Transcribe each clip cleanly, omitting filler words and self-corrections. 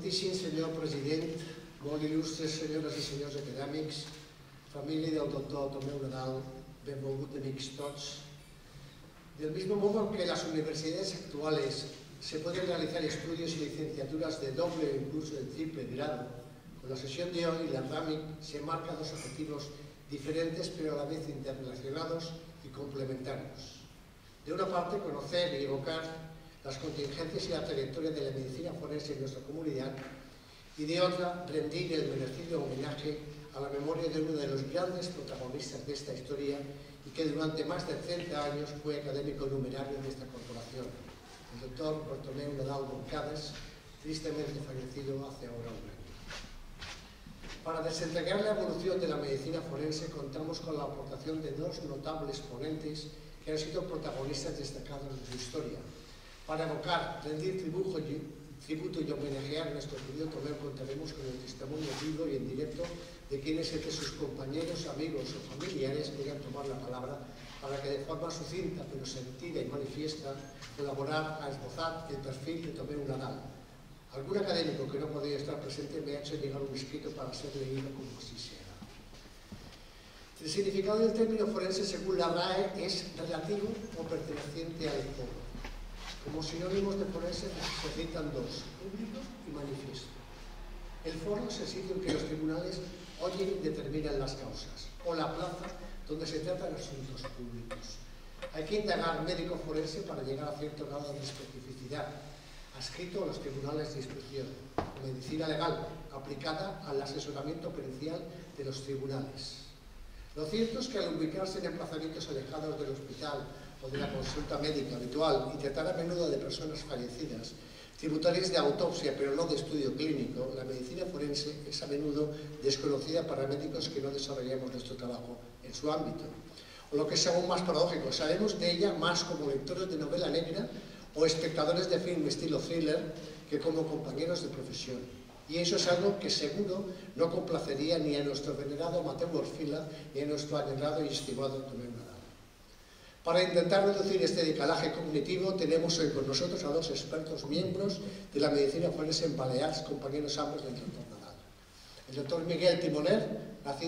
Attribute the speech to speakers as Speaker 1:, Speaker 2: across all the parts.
Speaker 1: Excelentíssim senyor president, molt il·lustres senyores i senyors acadèmics, família del doctor Tomeu Nadal, benvolgut amics tots. Del mismo modo que las universidades actuales se pueden realizar estudios y licenciaturas de doble o incluso de triple grado, con la sesión de hoy la RAMIC se marca dos objetivos diferentes pero a la vez interrelacionados y complementarios. De una parte, conocer y evocar las contingencias y la trayectoria de la medicina forense en nuestra comunidad, y de otra, rendir el merecido homenaje a la memoria de uno de los grandes protagonistas de esta historia y que durante más de 30 años fue académico numerario de esta corporación, el doctor Bartomeu Nadal Moncades, tristemente fallecido hace ahora un año. Para desentrañar la evolución de la medicina forense contamos con la aportación de dos notables ponentes que han sido protagonistas destacados de su historia. Para evocar, rendir tributo y homenajear a nuestro querido Tomeu, contaremos con el testimonio vivo y en directo de quienes entre sus compañeros, amigos o familiares quieran tomar la palabra para que de forma sucinta pero sentida y manifiesta colaborar a esbozar el perfil de Tomeu Nadal. Algún académico que no podía estar presente me ha hecho llegar un escrito para ser leído como así sea. El significado del término forense, según la RAE, es relativo o perteneciente al foro. Como sinónimos de forense se citan dos, público y manifiesto. El foro es el sitio en que los tribunales oyen y determinan las causas, o la plaza donde se tratan asuntos públicos. Hay que indagar médico forense para llegar a cierto grado de especificidad, adscrito a los tribunales de instrucción, medicina legal, aplicada al asesoramiento pericial de los tribunales. Lo cierto es que al ubicarse en emplazamientos alejados del hospital o de la consulta médica habitual y tratar a menudo de personas fallecidas, tributarias de autopsia pero no de estudio clínico, la medicina forense es a menudo desconocida para médicos que no desarrollamos nuestro trabajo en su ámbito. O lo que es aún más paradójico, sabemos de ella más como lectores de novela negra o espectadores de film estilo thriller que como compañeros de profesión. Y eso es algo que seguro no complacería ni a nuestro venerado Mateu Orfila ni a nuestro añorado y estimado Tomeu Nadal. Para intentar reducir este decalaje cognitivo tenemos hoy con nosotros a dos expertos miembros de la medicina forense en Balears, compañeros ambos del doctor Nadal. El doctor Miguel Timoner,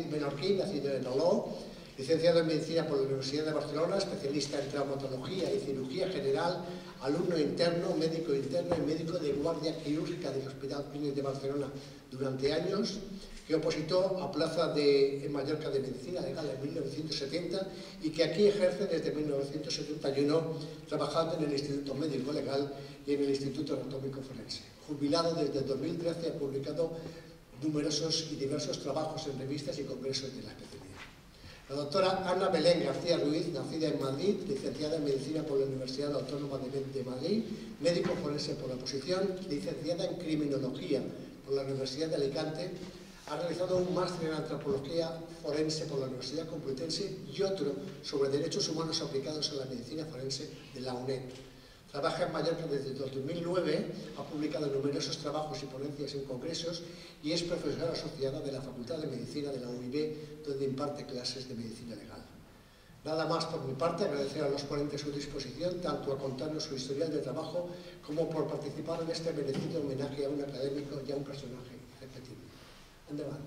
Speaker 1: menorquí, nacido en Oló, licenciado en Medicina por la Universidad de Barcelona, especialista en traumatología y cirugía general, alumno interno, médico interno y médico de guardia quirúrgica del Hospital Clínic de Barcelona durante años, que opositó a plaza en Mallorca de Medicina Legal en 1970 y que aquí ejerce desde 1971 trabajando en el Instituto Médico Legal y en el Instituto Anatómico Forense. Jubilado desde el 2013 ha publicado numerosos y diversos trabajos en revistas y congresos de la especialidad. La doctora Ana Belén García Ruiz, nacida en Madrid, licenciada en Medicina por la Universidad Autónoma de Madrid, médico forense por la oposición, licenciada en Criminología por la Universidad de Alicante, ha realizado un máster en Antropología Forense por la Universidad Complutense y otro sobre Derechos Humanos aplicados a la Medicina Forense de la UNED. Trabaja en Mallorca desde 2009, ha publicado numerosos trabajos y ponencias en congresos y es profesora asociada de la Facultad de Medicina de la UIB, donde imparte clases de medicina legal. Nada más por mi parte, agradecer a los ponentes su disposición, tanto a contarnos su historial de trabajo como por participar en este merecido homenaje a un académico y a un personaje irrepetible. Endavant.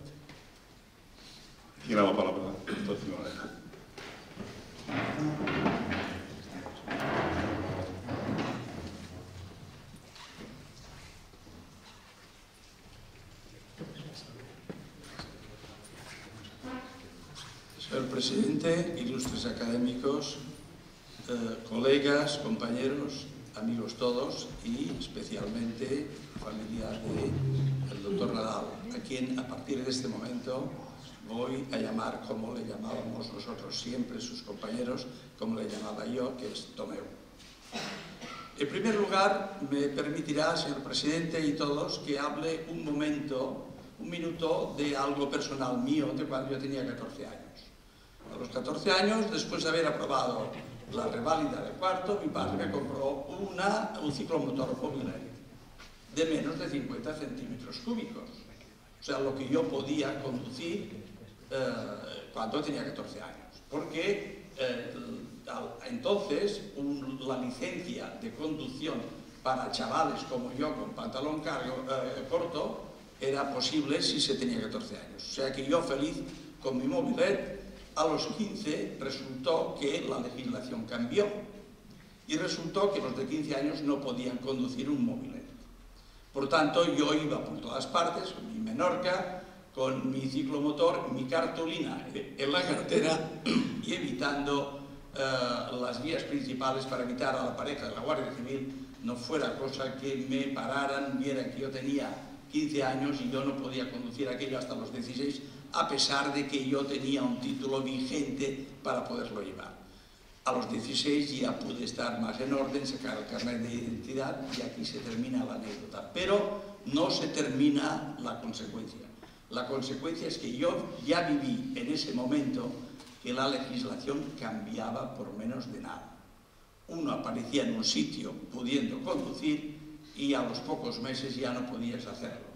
Speaker 2: Tiene la palabra el doctor Timoner.
Speaker 3: Señor presidente, ilustres académicos, colegas, compañeros, amigos todos y especialmente familia del doctor Nadal, a quien a partir de este momento voy a llamar como le llamábamos nosotros siempre, sus compañeros, como le llamaba yo, que es Tomeu. En primer lugar, me permitirá, señor presidente y todos, que hable un minuto de algo personal mío de cuando yo tenía 14 años. A los 14 años, después de haber aprobado la reválida de cuarto, mi padre me compró un ciclomotor Mobileri de menos de 50 centímetros cúbicos, o sea, lo que yo podía conducir cuando tenía 14 años, porque entonces la licencia de conducción para chavales como yo con pantalón corto era posible si se tenía 14 años. O sea que yo feliz con mi mobilet. A los 15 resultó que la legislación cambió y resultó que los de 15 años no podían conducir un mobilet. Por tanto, yo iba por todas partes con mi Menorca, con mi ciclomotor, mi cartulina en la cartera y evitando las vías principales para evitar a la pareja de la Guardia Civil no fuera cosa que me pararan, vieran que yo tenía 15 años y yo no podía conducir aquello hasta los 16, a pesar de que yo tenía un título vigente para poderlo llevar. A los 16 ya pude estar más en orden, sacar el carnet de identidad y aquí se termina la anécdota. Pero no se termina la consecuencia. La consecuencia es que yo ya viví en ese momento que la legislación cambiaba por menos de nada. Uno aparecía en un sitio pudiendo conducir y a los pocos meses ya no podías hacerlo.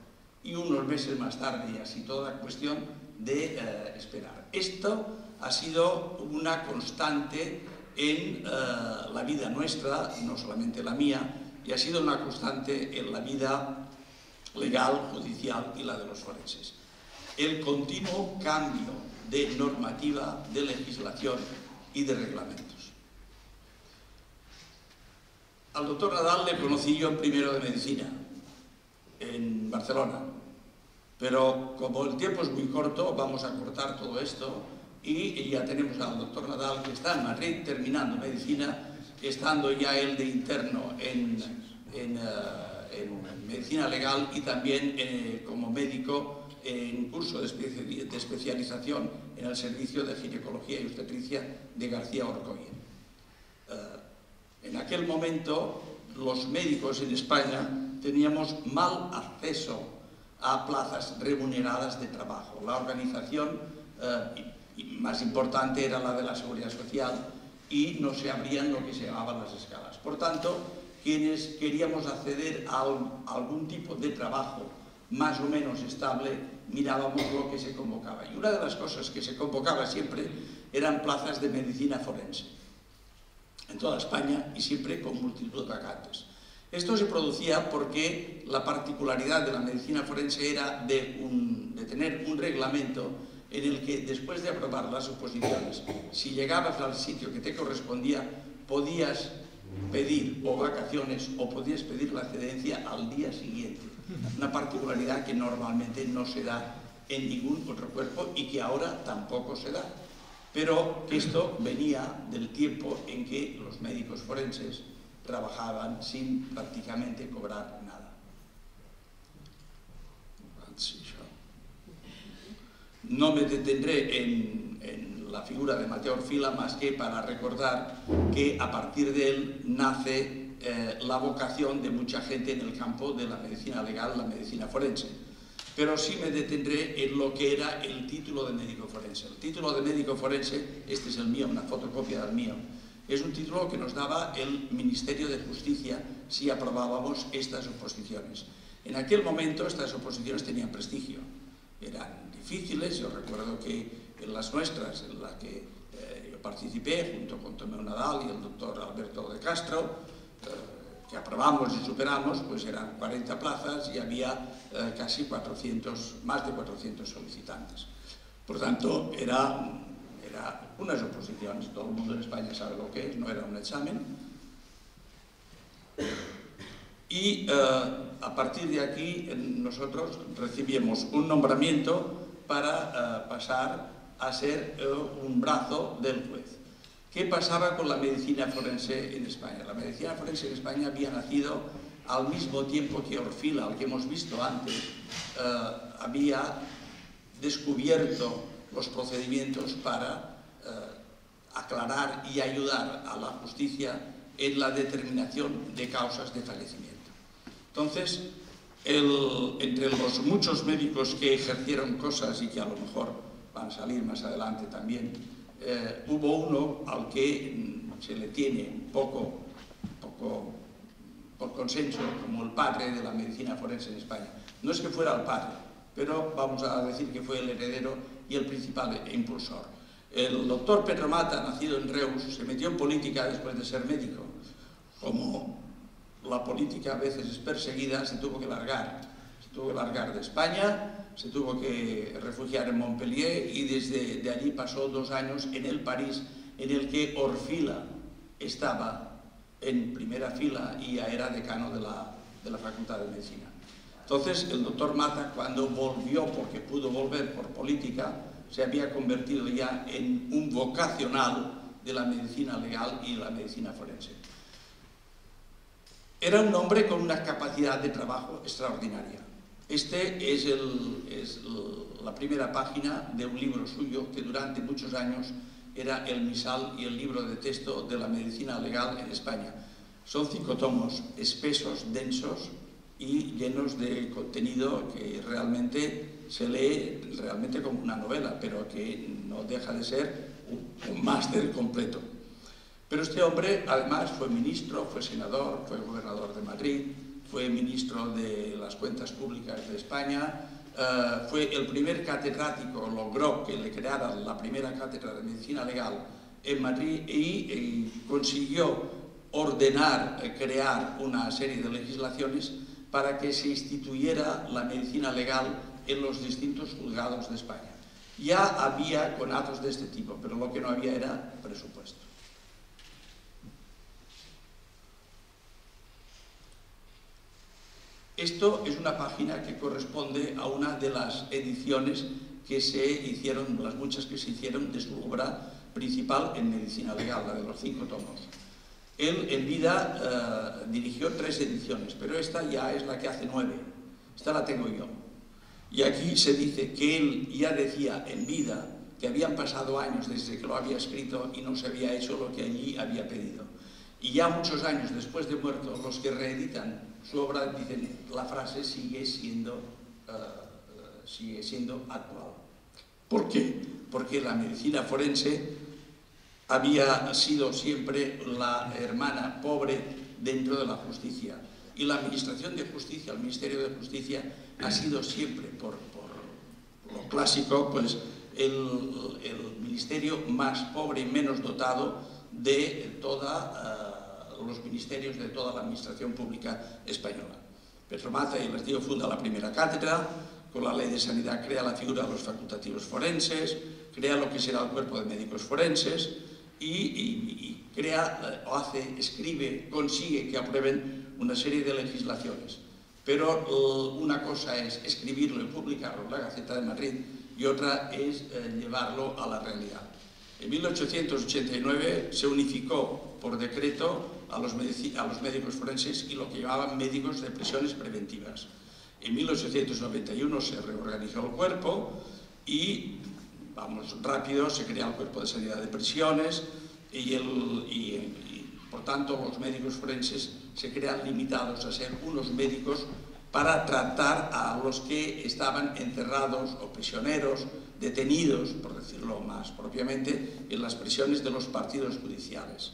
Speaker 3: Y unos meses más tarde, y así toda cuestión de esperar. Esto ha sido una constante en la vida nuestra, no solamente la mía, y ha sido una constante en la vida legal, judicial y la de los forenses. El continuo cambio de normativa, de legislación y de reglamentos. Al doctor Nadal le conocí yo en primero de medicina, en Barcelona, pero como el tiempo es muy corto, vamos a cortar todo esto y ya tenemos al doctor Nadal que está en Madrid terminando medicina, estando ya él de interno en medicina legal y también como médico en curso de especialización en el servicio de ginecología y obstetricia de García Orcoyen. En aquel momento los médicos en España teníamos mal acceso a plazas remuneradas de trabajo. La organización más importante era la de la Seguridad Social y no se abrían lo que se llamaban las escalas. Por tanto, quienes queríamos acceder a algún tipo de trabajo más o menos estable, mirábamos lo que se convocaba. Y una de las cosas que se convocaba siempre eran plazas de medicina forense en toda España y siempre con multitud de vacantes. Esto se producía porque la particularidad de la medicina forense era de tener un reglamento en el que después de aprobar las oposiciones, si llegabas al sitio que te correspondía, podías pedir o vacaciones o podías pedir la excedencia al día siguiente. Una particularidad que normalmente no se da en ningún otro cuerpo y que ahora tampoco se da. Pero que esto venía del tiempo en que los médicos forenses trabajaban sin prácticamente cobrar nada. No me detendré en la figura de Mateo Orfila más que para recordar que a partir de él nace la vocación de mucha gente en el campo de la medicina legal, la medicina forense. Pero sí me detendré en lo que era el título de médico forense. El título de médico forense, este es el mío, una fotocopia del mío, es un título que nos daba el Ministerio de Justicia si aprobábamos estas oposiciones. En aquel momento estas oposiciones tenían prestigio, eran difíciles. Yo recuerdo que en las nuestras, en las que yo participé junto con Tomeu Nadal y el doctor Alberto de Castro, que aprobamos y superamos, pues eran 40 plazas y había casi más de 400 solicitantes. Por tanto, era unas oposiciones, todo el mundo en España sabe lo que es, no era un examen. Y a partir de aquí nosotros recibimos un nombramiento para pasar a ser un brazo del juez. ¿Qué pasaba con la medicina forense en España? La medicina forense en España había nacido al mismo tiempo que Orfila, al que hemos visto antes, había descubierto los procedimientos para aclarar y ayudar a la justicia en la determinación de causas de fallecimiento. Entonces, entre los muchos médicos que ejercieron cosas y que a lo mejor van a salir más adelante también, hubo uno al que se le tiene un poco por consenso como el padre de la medicina forense en España. No es que fuera el padre, pero vamos a decir que fue el heredero y el principal impulsor. El doctor Pedro Mata, nacido en Reus, se metió en política después de ser médico, como la política a veces es perseguida, se tuvo que largar. Se tuvo que largar de España, se tuvo que refugiar en Montpellier y desde de allí pasó 2 años en el París, en el que Orfila estaba en primera fila y ya era decano de la Facultad de Medicina. Entonces, el doctor Mata, cuando volvió, porque pudo volver por política, se había convertido ya en un vocacional de la medicina legal y la medicina forense. Era un hombre con una capacidad de trabajo extraordinaria. Este es la primera página de un libro suyo que durante muchos años era el misal y el libro de texto de la medicina legal en España. Son 5 tomos espesos, densos y llenos de contenido que realmente se lee realmente como una novela, pero que no deja de ser un máster completo. Pero este hombre además fue ministro, fue senador, fue gobernador de Madrid, fue ministro de las Cuentas Públicas de España, fue el primer catedrático, logró que le crearan la primera cátedra de medicina legal en Madrid y consiguió ordenar, crear una serie de legislaciones para que se instituyera la medicina legal en los distintos juzgados de España. Ya había conatos de este tipo, pero lo que no había era presupuesto. Esto es una página que corresponde a una de las ediciones que se hicieron, las muchas que se hicieron de su obra principal en medicina legal, la de los 5 tomos. Él en vida dirigió 3 ediciones, pero esta ya es la que hace 9. Esta la tengo yo. Y aquí se dice que él ya decía en vida que habían pasado años desde que lo había escrito y no se había hecho lo que allí había pedido. Y ya muchos años después de muerto, los que reeditan su obra dicen la frase sigue siendo actual. ¿Por qué? Porque la medicina forense había sido siempre la hermana pobre dentro de la justicia. Y la administración de justicia, el Ministerio de Justicia, ha sido siempre, por lo clásico, pues el ministerio más pobre y menos dotado de los ministerios de toda la administración pública española. Pedro Mata, y les digo, funda la primera cátedra, con la ley de sanidad crea la figura de los facultativos forenses, crea lo que será el cuerpo de médicos forenses y crea, escribe, consigue que aprueben una serie de legislaciones. Pero una cosa es escribirlo y publicarlo en la Gaceta de Madrid y otra es llevarlo a la realidad. En 1889 se unificó por decreto a los médicos forenses y lo que llamaban médicos de prisiones preventivas. En 1891 se reorganizó el cuerpo y, vamos rápido, se crea el cuerpo de sanidad de prisiones y por tanto los médicos forenses se crean limitados a ser unos médicos para tratar a los que estaban encerrados o prisioneros, detenidos, por decirlo más propiamente, en las prisiones de los partidos judiciales.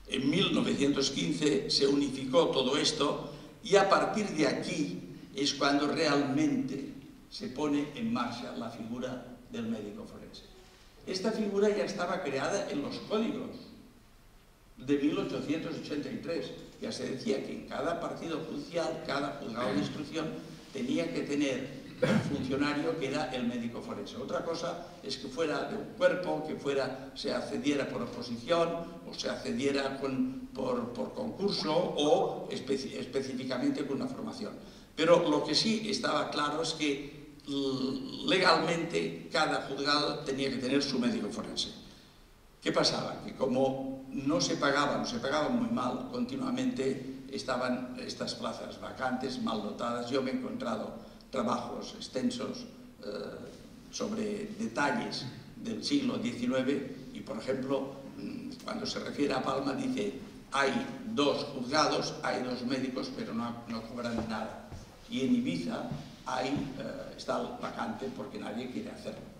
Speaker 3: En 1915 se unificó todo esto y a partir de aquí es cuando realmente se pone en marcha la figura del médico forense. Esta figura ya estaba creada en los códigos de 1883. Ya se decía que en cada partido judicial, cada juzgado de instrucción, tenía que tener un funcionario que era el médico forense. Otra cosa es que fuera de un cuerpo, que se accediera por oposición o se accediera por concurso o específicamente con una formación. Pero lo que sí estaba claro es que legalmente cada juzgado tenía que tener su médico forense. ¿Qué pasaba? Que como no se pagaban muy mal, continuamente estaban estas plazas vacantes, mal dotadas. Yo me he encontrado trabajos extensos sobre detalles del siglo XIX y, por ejemplo, cuando se refiere a Palma dice hay 2 juzgados, hay 2 médicos, pero no cobran nada. Y en Ibiza está vacante porque nadie quiere hacerlo.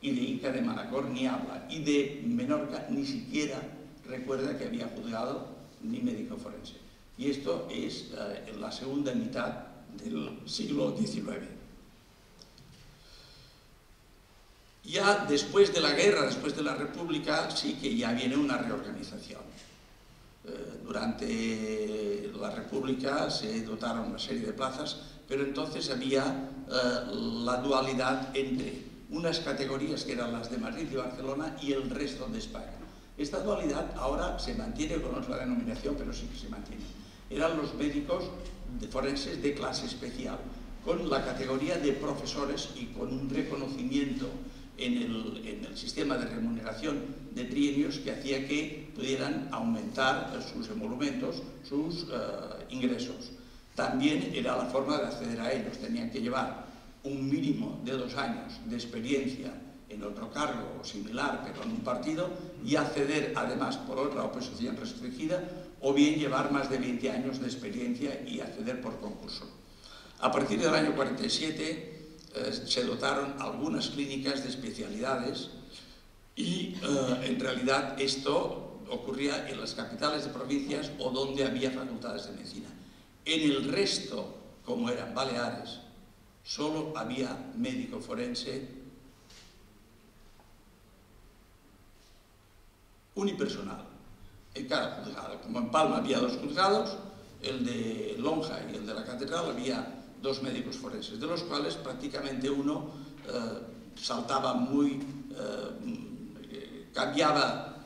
Speaker 3: Y de Inca de Manacor ni habla. Y de Menorca ni siquiera recuerda que había juzgado ni médico forense. Y esto es en la segunda mitad del siglo XIX. Ya después de la guerra, después de la República, sí que ya viene una reorganización. Durante la República se dotaron una serie de plazas, pero entonces había la dualidad entre unas categorías que eran las de Madrid y Barcelona y el resto de España. Esta dualidad ahora se mantiene con otra denominación, pero sí que se mantiene. Eran los médicos forenses de clase especial, con la categoría de profesores y con un reconocimiento en el sistema de remuneración de trienios que hacía que pudieran aumentar sus emolumentos, sus ingresos. También era la forma de acceder a ellos. Tenían que llevar un mínimo de 2 años de experiencia en otro cargo similar, pero en un partido, y acceder además por otra oposición restringida, o bien llevar más de 20 años de experiencia y acceder por concurso. A partir del año 47 se dotaron algunas clínicas de especialidades y en realidad esto ocurría en las capitales de provincias o donde había facultades de medicina. En el resto, como eran Baleares, solo había médico forense unipersonal en cada juzgado. Como en Palma había 2 juzgados, el de Lonja y el de la Catedral, había 2 médicos forenses, de los cuales prácticamente uno saltaba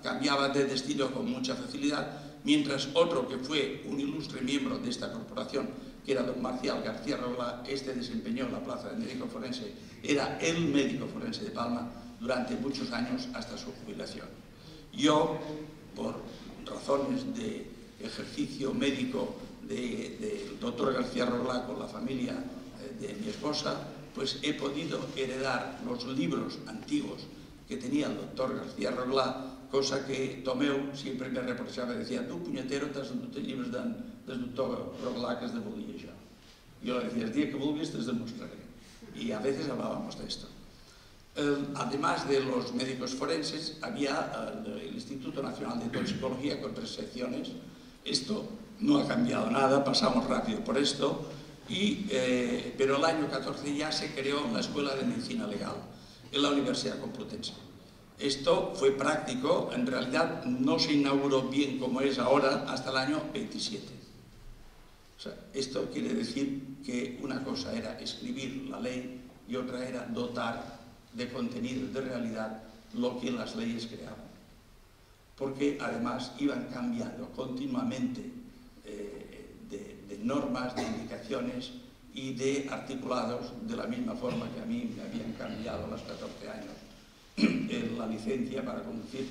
Speaker 3: cambiaba de destino con mucha facilidad, mientras otro, que fue un ilustre miembro de esta corporación, que era don Marcial García Roglà, desempeñó la plaza de médico forense, era el médico forense de Palma durante muchos años hasta su jubilación. Yo, por razones de ejercicio médico del doctor García Roglà con la familia de mi esposa, pues he podido heredar los libros antiguos que tenía el doctor García Roglà, cosa que Tomeu siempre me reprochava, decía: tu punyetero, t'has endut els llibres del doctor Roglà, que es de volia això. Yo le decía: el día que vulguis te demostraré. Y a veces hablábamos de esto. Además de los médicos forenses, había el Instituto Nacional de Toxicología con 3 secciones. Esto no ha cambiado nada, pasamos rápido por esto, pero el año 14 ya se creó la Escuela de Medicina Legal en la Universidad Complutense. Esto fue práctico, en realidad no se inauguró bien como es ahora hasta el año 27. O sea, esto quiere decir que una cosa era escribir la ley y otra era dotar de contenido, de realidad, lo que las leyes creaban. Porque además iban cambiando continuamente de normas, de indicaciones y de articulados, de la misma forma que a mí me habían cambiado a los 14 años la licencia para conducir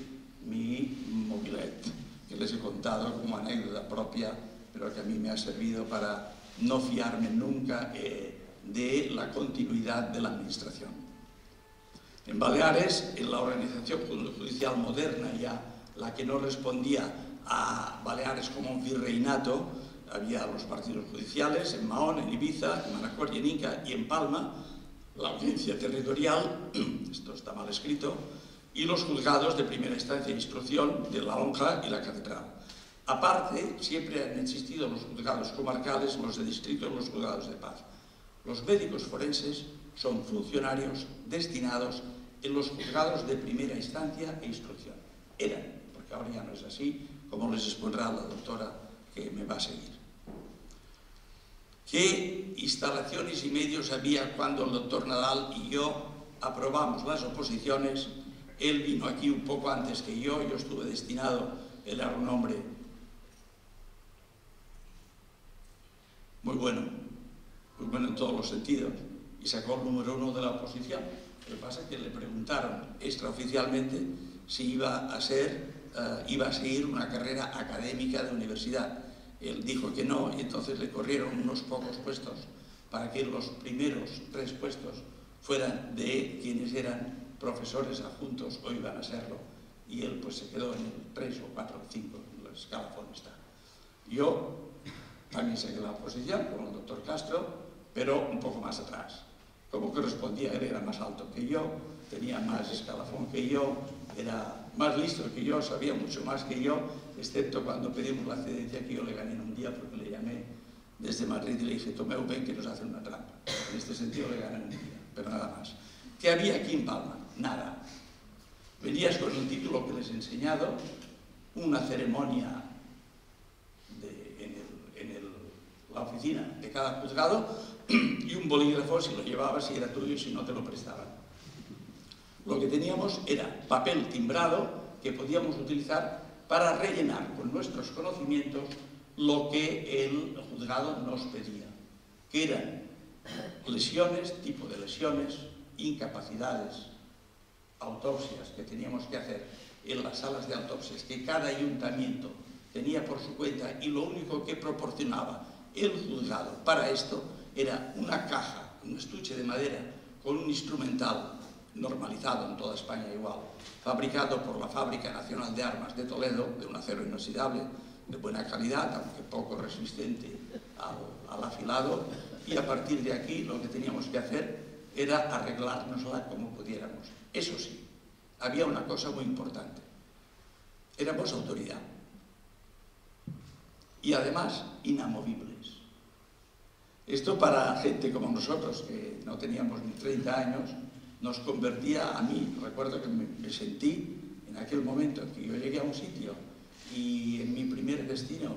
Speaker 3: mi mobilet, que les he contado como anécdota propia, pero que a mí me ha servido para no fiarme nunca de la continuidad de la administración. En Baleares, en la organización judicial moderna, ya la que no respondía a Baleares como un virreinato, había los partidos judiciales en Mahón, en Ibiza, en Manacor y en Inca, y en Palma la audiencia territorial, esto está mal escrito, y los juzgados de primera instancia e instrucción de la Lonja y la Catedral. Aparte, siempre han existido los juzgados comarcales, los de distrito y los juzgados de paz. Los médicos forenses son funcionarios destinados en los juzgados de primera instancia e instrucción. Eran, porque ahora ya no es así, como les expondrá la doctora que me va a seguir. ¿Qué instalaciones y medios había cuando el doctor Nadal y yo aprobamos las oposiciones? Él vino aquí un poco antes que yo estuve destinado, él era un hombre muy bueno en todos los sentidos, y sacó el número 1 de la oposición. Lo que pasa es que le preguntaron extraoficialmente si iba a seguir una carrera académica de universidad. Él dijo que no, y entonces le corrieron unos pocos puestos para que los primeros 3 puestos fueran de quienes eran profesores adjuntos o iban a serlo, y él pues se quedó en el 3 o 4 o 5, en el escalafón está. Yo también saqué la oposición con el doctor Castro, pero un poco más atrás. Como correspondía, él era más alto que yo, tenía más escalafón que yo, era más listo que yo, sabía mucho más que yo, excepto cuando pedimos la excedencia, que yo le gané en un día porque le llamé desde Madrid y le dije: Tomeu, ven que nos hacen una trampa. En este sentido le gané en un día, pero nada más. ¿Qué había aquí en Palma? Nada. Venías con el título que les he enseñado, una ceremonia oficina de cada juzgado y un bolígrafo si lo llevabas, si era tuyo, si no te lo prestaban. Lo que teníamos era papel timbrado que podíamos utilizar para rellenar con nuestros conocimientos lo que el juzgado nos pedía, que eran lesiones, tipo de lesiones, incapacidades, autopsias que teníamos que hacer en las salas de autopsias que cada ayuntamiento tenía por su cuenta, y lo único que proporcionaba el juzgado para esto era una caja, un estuche de madera con un instrumental normalizado en toda España igual, fabricado por la Fábrica Nacional de Armas de Toledo, de un acero inoxidable, de buena calidad, aunque poco resistente al afilado, y a partir de aquí lo que teníamos que hacer era arreglárnosla como pudiéramos. Eso sí, había una cosa muy importante: éramos autoridad y además inamovibles. Esto para gente como nosotros, que no teníamos ni 30 años, nos convertía a mí. Recuerdo que me sentí en aquel momento en que yo llegué a un sitio y en mi primer destino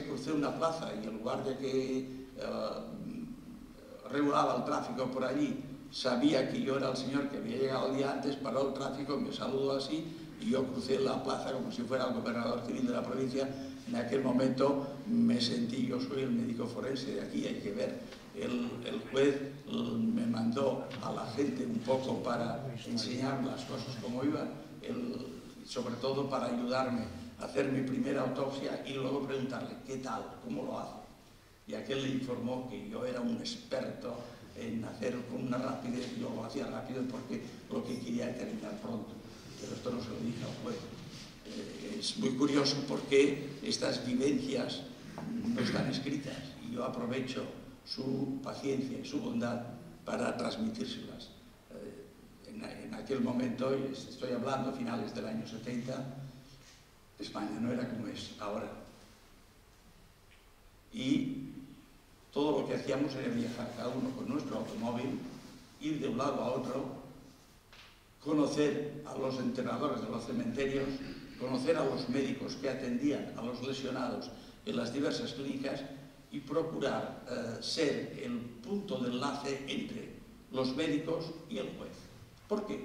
Speaker 3: crucé una plaza y en lugar de que regulaba el tráfico por allí, sabía que yo era el señor que había llegado el día antes, paró el tráfico, me saludó así y yo crucé la plaza como si fuera el gobernador civil de la provincia. En aquel momento me sentí, yo soy el médico forense de aquí, hay que ver. El juez me mandó a la gente un poco para enseñar las cosas como iban, sobre todo para ayudarme a hacer mi primera autopsia y luego preguntarle qué tal, cómo lo hace. Y aquel le informó que yo era un experto en hacer con una rapidez, yo lo hacía rápido porque lo que quería era terminar pronto, pero esto no se lo dije al juez. Es muy curioso porque estas vivencias no están escritas y yo aprovecho su paciencia y su bondad para transmitírselas. En aquel momento, y estoy hablando a finales del año 70, España no era como es ahora. Y todo lo que hacíamos era viajar cada uno con nuestro automóvil, ir de un lado a otro, conocer a los enterradores de los cementerios, conocer a los médicos que atendían a los lesionados en las diversas clínicas y procurar ser el punto de enlace entre los médicos y el juez. ¿Por qué?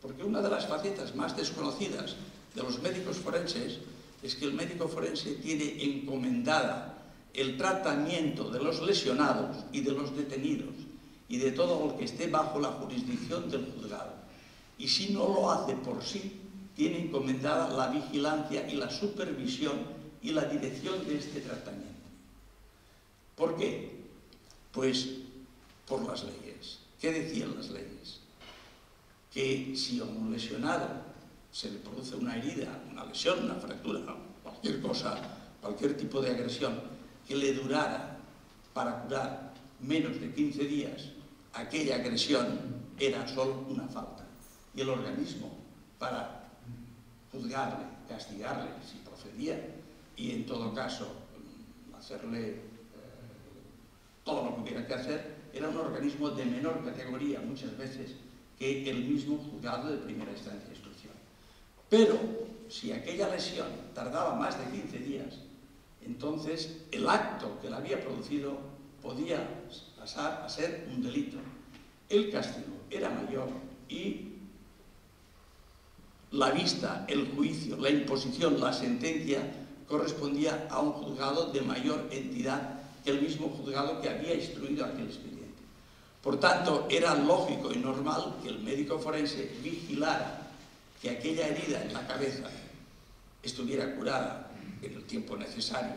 Speaker 3: Porque una de las facetas más desconocidas de los médicos forenses es que el médico forense tiene encomendada el tratamiento de los lesionados y de los detenidos y de todo lo que esté bajo la jurisdicción del juzgado. Y si no lo hace por sí, tiene encomendada la vigilancia y la supervisión y la dirección de este tratamiento. ¿Por qué? Pues por las leyes. ¿Qué decían las leyes? Que si a un lesionado se le produce una herida, una lesión, una fractura, cualquier cosa, cualquier tipo de agresión que le durara para curar menos de 15 días, aquella agresión era solo una falta. Y el organismo, para juzgarle, castigarle si procedía, y en todo caso hacerle todo lo que hubiera que hacer, era un organismo de menor categoría muchas veces que el mismo juzgado de primera instancia de instrucción. Pero si aquella lesión tardaba más de 15 días, entonces el acto que la había producido podía pasar a ser un delito. El castigo era mayor y la vista, el juicio, la imposición, la sentencia correspondía a un juzgado de mayor entidad que el mismo juzgado que había instruido aquel expediente. Por tanto, era lógico y normal que el médico forense vigilara que aquella herida en la cabeza estuviera curada en el tiempo necesario,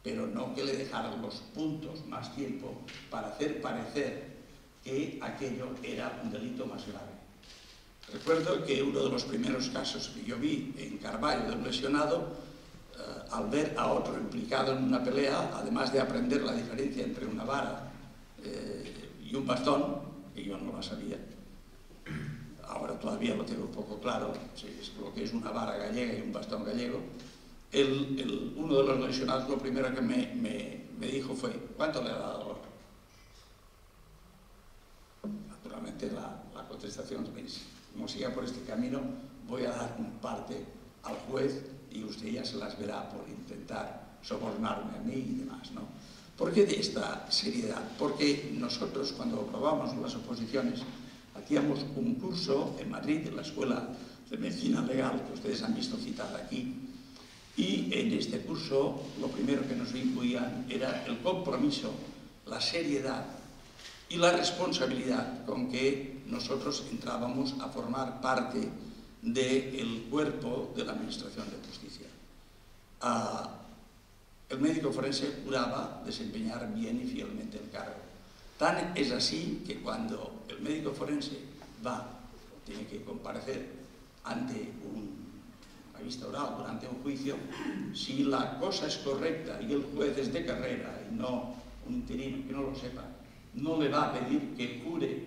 Speaker 3: pero no que le dejaran los puntos más tiempo para hacer parecer que aquello era un delito más grave. Recuerdo que uno de los primeros casos que yo vi en Carballo de un lesionado, al ver a otro implicado en una pelea, además de aprender la diferencia entre una vara y un bastón, que yo no la sabía, ahora todavía lo tengo un poco claro, es lo que es una vara gallega y un bastón gallego, uno de los lesionados lo primero que me dijo fue: ¿cuánto le ha dado dolor? Naturalmente la contestación es: como siga por este camino, voy a dar un parte al juez y usted ya se las verá por intentar sobornarme a mí y demás, ¿no? ¿Por qué de esta seriedad? Porque nosotros, cuando aprobamos las oposiciones, hacíamos un curso en Madrid, en la Escuela de Medicina Legal, que ustedes han visto citada aquí, y en este curso lo primero que nos incluían era el compromiso, la seriedad y la responsabilidad con que nosotros entrábamos a formar parte del cuerpo de la Administración de Justicia. El médico forense juraba desempeñar bien y fielmente el cargo. Tan es así que cuando el médico forense tiene que comparecer ante una vista oral, durante un juicio, si la cosa es correcta y el juez es de carrera y no un interino que no lo sepa, no le va a pedir que jure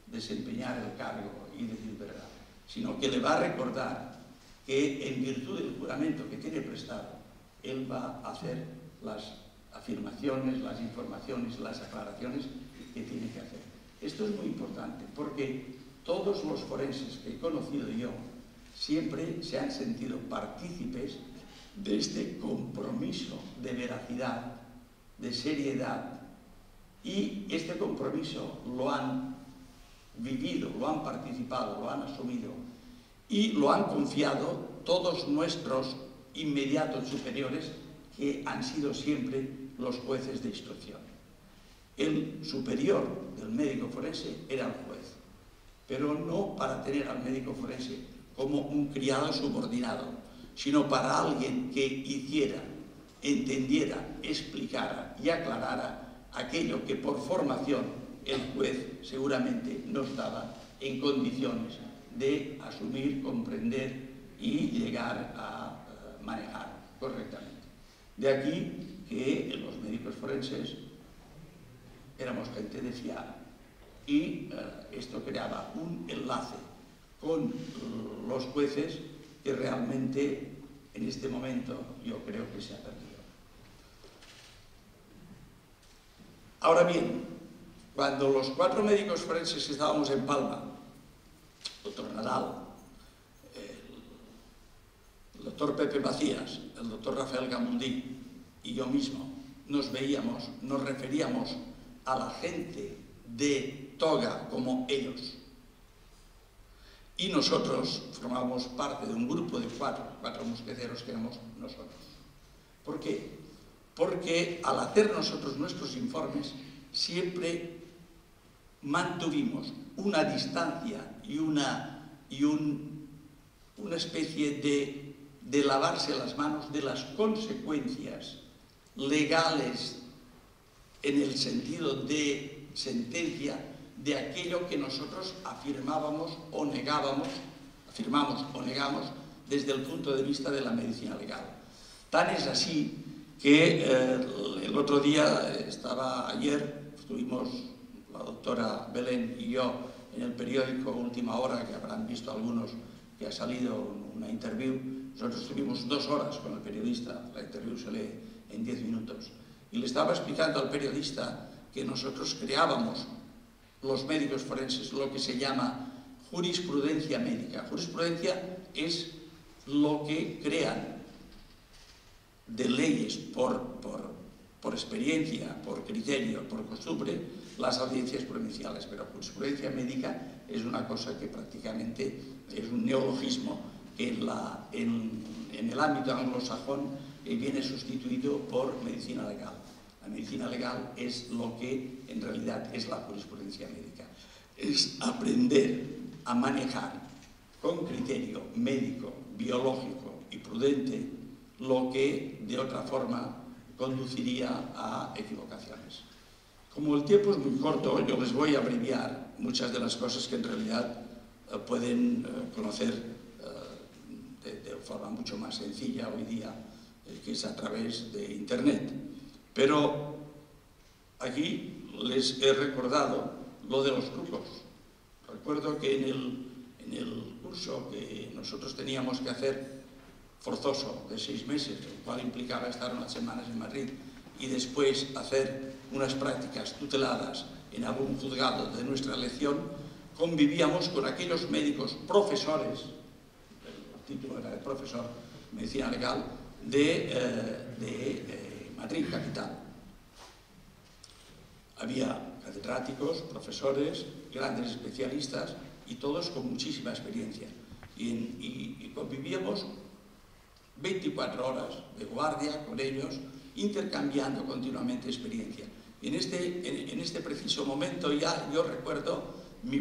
Speaker 3: desempeñar el cargo y decir verdad, sino que le va a recordar que en virtud del juramento que tiene prestado, él va a hacer las afirmaciones, las informaciones, las aclaraciones que tiene que hacer. Esto es muy importante porque todos los forenses que he conocido yo siempre se han sentido partícipes de este compromiso de veracidad, de seriedad, y este compromiso lo han vivido, lo han participado, lo han asumido y lo han confiado todos nuestros inmediatos superiores, que han sido siempre los jueces de instrucción. El superior del médico forense era el juez, pero no para tener al médico forense como un criado subordinado, sino para alguien que hiciera, entendiera, explicara y aclarara aquello que por formación el juez seguramente no estaba en condiciones de asumir, comprender y llegar a manejar correctamente. De aquí que los médicos forenses éramos gente de fiar y esto creaba un enlace con los jueces que realmente en este momento yo creo que se ha perdido. Ahora bien, cuando los 4 médicos forenses que estábamos en Palma, el doctor Nadal, el doctor Pepe Macías, el doctor Rafael Gamundí y yo mismo nos veíamos, nos referíamos a la gente de toga como ellos. Y nosotros formábamos parte de un grupo de cuatro mosqueteros que éramos nosotros. ¿Por qué? Porque al hacer nosotros nuestros informes siempre mantuvimos una distancia y una especie de lavarse las manos de las consecuencias legales en el sentido de sentencia de aquello que nosotros afirmamos o negamos desde el punto de vista de la medicina legal. Tan es así que el otro día, ayer, estuvimos la doctora Belén y yo en el periódico Última Hora, que habrán visto algunos que ha salido una interview. Nosotros estuvimos 2 horas con el periodista, la interview se lee en 10 minutos, y le estaba explicando al periodista que nosotros creábamos, los médicos forenses, lo que se llama jurisprudencia médica. Jurisprudencia es lo que crean de leyes por experiencia, por criterio, por costumbre, las audiencias provinciales, pero jurisprudencia médica es una cosa que prácticamente es un neologismo que en el ámbito anglosajón viene sustituido por medicina legal. La medicina legal es lo que en realidad es la jurisprudencia médica. Es aprender a manejar con criterio médico, biológico y prudente lo que de otra forma conduciría a equivocaciones. Como el tiempo es muy corto, yo les voy a abreviar muchas de las cosas que en realidad pueden conocer de forma mucho más sencilla hoy día, que es a través de Internet. Pero aquí les he recordado lo de los trucos. Recuerdo que en el curso que nosotros teníamos que hacer forzoso de 6 meses, el cual implicaba estar unas semanas en Madrid y después hacer unas prácticas tuteladas en algún juzgado de nuestra elección, convivíamos con aquellos médicos profesores, el título era de profesor, medicina legal, de Madrid, capital. Había catedráticos, profesores, grandes especialistas y todos con muchísima experiencia. Y convivíamos 24 horas de guardia con ellos, intercambiando continuamente experiencia. Y en este preciso momento ya yo recuerdo mi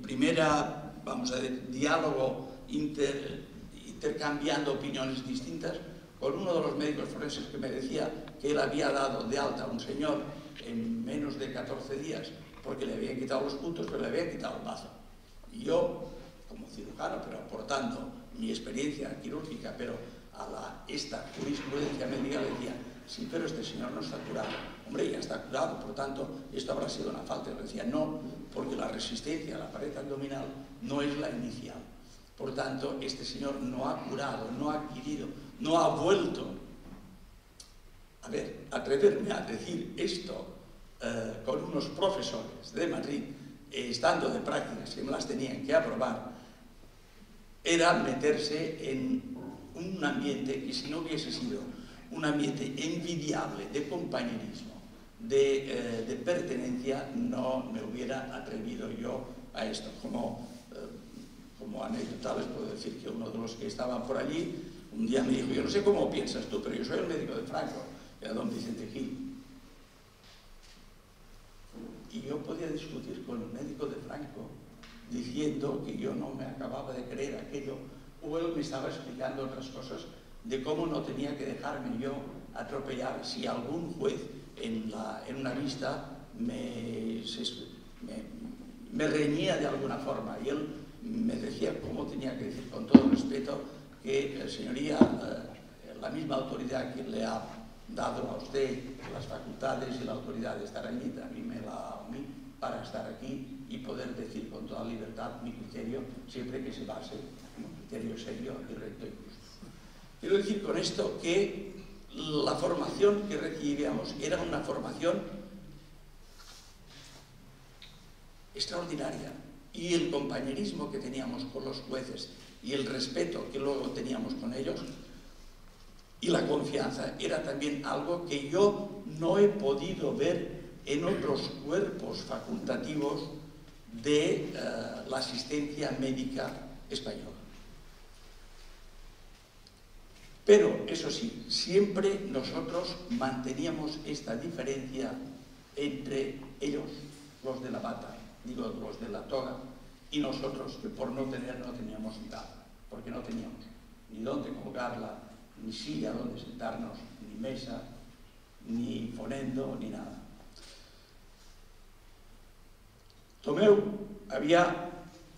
Speaker 3: primera, vamos a decir, diálogo intercambiando opiniones distintas con uno de los médicos forenses que me decía que él había dado de alta a un señor en menos de 14 días porque le habían quitado los puntos, pero le habían quitado el bazo. Y yo, como cirujano, pero aportando mi experiencia quirúrgica, pero a esta jurisprudencia médica, le decía: sí, pero este señor no está curado. Hombre, ya está curado, por tanto, esto habrá sido una falta. Y le decía: no, porque la resistencia a la pared abdominal no es la inicial. Por tanto, este señor no ha curado, no ha adquirido, no ha vuelto. A ver, atreverme a decir esto con unos profesores de Madrid, estando de prácticas que me las tenían que aprobar, era meterse en un ambiente que, si no hubiese sido un ambiete envidiable de compañerismo, de pertenencia, no me hubiera atrevido yo a esto. Como anécdota les puedo decir que uno de los que estaban por allí un día me dijo: yo no sé cómo piensas tú, pero yo soy el médico de Franco, era don Vicente Gil. Y yo podía discutir con el médico de Franco diciendo que yo no me acababa de creer aquello, o él me estaba explicando otras cosas de cómo no tenía que dejarme yo atropellar si algún juez en una vista me reñía de alguna forma. Y él me decía cómo tenía que decir, con todo respeto, que, señoría, la misma autoridad que le ha dado a usted las facultades y la autoridad de estar allí, también me la ha a mí para estar aquí y poder decir con toda libertad mi criterio, siempre que se base en un criterio serio y recto y justo. Quiero decir con esto que la formación que recibíamos era una formación extraordinaria, y el compañerismo que teníamos con los jueces y el respeto que luego teníamos con ellos y la confianza era también algo que yo no he podido ver en otros cuerpos facultativos de la asistencia médica española. Pero, eso sí, siempre nosotros manteníamos esta diferencia entre ellos, los de la bata, digo, los de la toga, y nosotros, que por no teníamos nada, porque no teníamos ni dónde colgarla, ni silla donde sentarnos, ni mesa, ni fonendo, ni nada. Tomeu había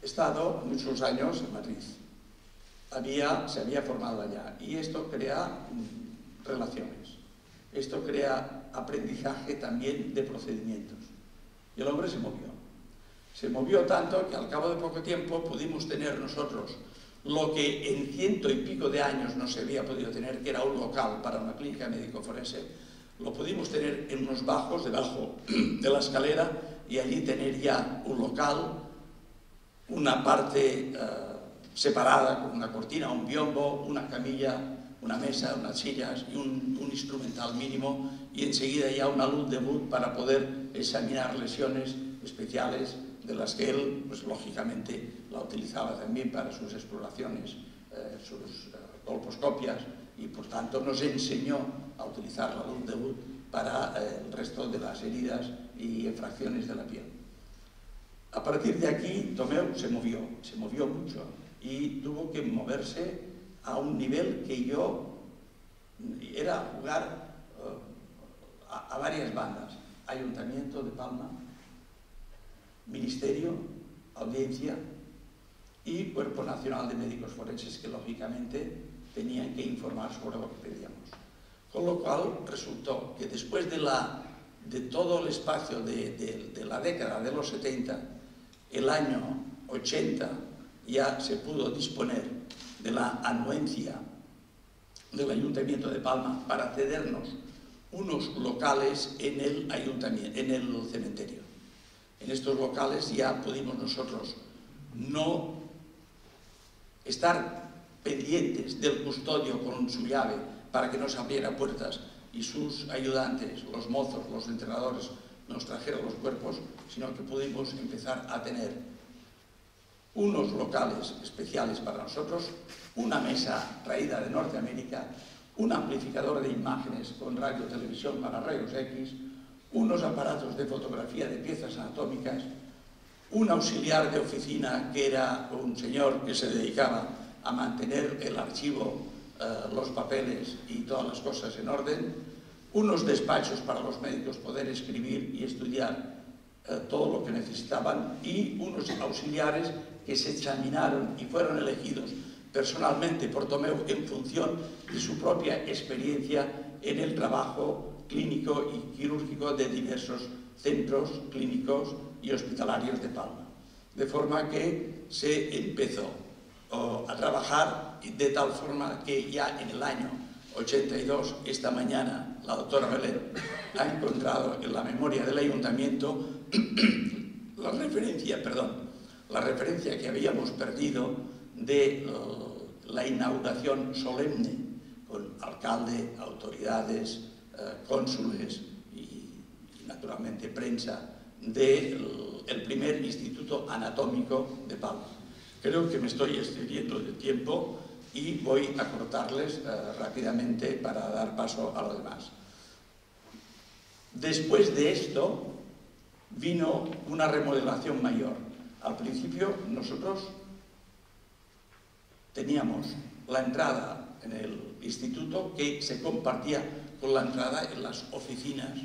Speaker 3: estado muchos años en Madrid, se había formado allá, y esto crea relaciones, esto crea aprendizaje también de procedimientos. Y el hombre se movió tanto que al cabo de poco tiempo pudimos tener nosotros lo que en 100 y pico de años no se había podido tener, que era un local para una clínica médico-forense. Lo pudimos tener en unos bajos, debajo de la escalera, y allí tener ya un local, una parte separada con una cortina, un biombo, una camilla, una mesa, unas sillas y un instrumental mínimo, y enseguida ya una luz de Wood para poder examinar lesiones especiales de las que él, pues lógicamente, la utilizaba también para sus exploraciones, sus colposcopias, y por tanto nos enseñó a utilizar la luz de Wood para el resto de las heridas y fracciones de la piel. A partir de aquí, Tomeu se movió mucho y tuvo que moverse a un nivel que era jugar a varias bandas: Ayuntamiento de Palma, Ministerio, Audiencia y Cuerpo Nacional de Médicos Forenses, que lógicamente tenían que informar sobre lo que pedíamos. Con lo cual resultó que después de todo el espacio de la década de los 70, el año 80 ya se pudo disponer de la anuencia del Ayuntamiento de Palma para cedernos unos locales en el cementerio. En estos locales ya pudimos nosotros no estar pendientes del custodio con su llave para que nos abriera puertas y sus ayudantes, los mozos, los entrenadores, nos trajeron los cuerpos, sino que pudimos empezar a tener unos locales especiales para nosotros, una mesa traída de Norteamérica, un amplificador de imágenes con radio televisión para rayos X, unos aparatos de fotografía de piezas anatómicas, un auxiliar de oficina que era un señor que se dedicaba a mantener el archivo, los papeles y todas las cosas en orden, unos despachos para los médicos poder escribir y estudiar todo lo que necesitaban y unos auxiliares que se examinaron y fueron elegidos personalmente por Tomeu en función de su propia experiencia en el trabajo clínico y quirúrgico de diversos centros clínicos y hospitalarios de Palma. De forma que se empezó a trabajar de tal forma que ya en el año 82, esta mañana, la doctora Belén ha encontrado en la memoria del ayuntamiento la referencia que habíamos perdido de la inauguración solemne con alcalde, autoridades, cónsules y naturalmente prensa del primer instituto anatómico de Palma. Creo que me estoy excediendo de tiempo y voy a cortarles rápidamente para dar paso a lo demás. Después de esto vino una remodelación mayor. Al principio nosotros teníamos la entrada en el instituto que se compartía con la entrada en las oficinas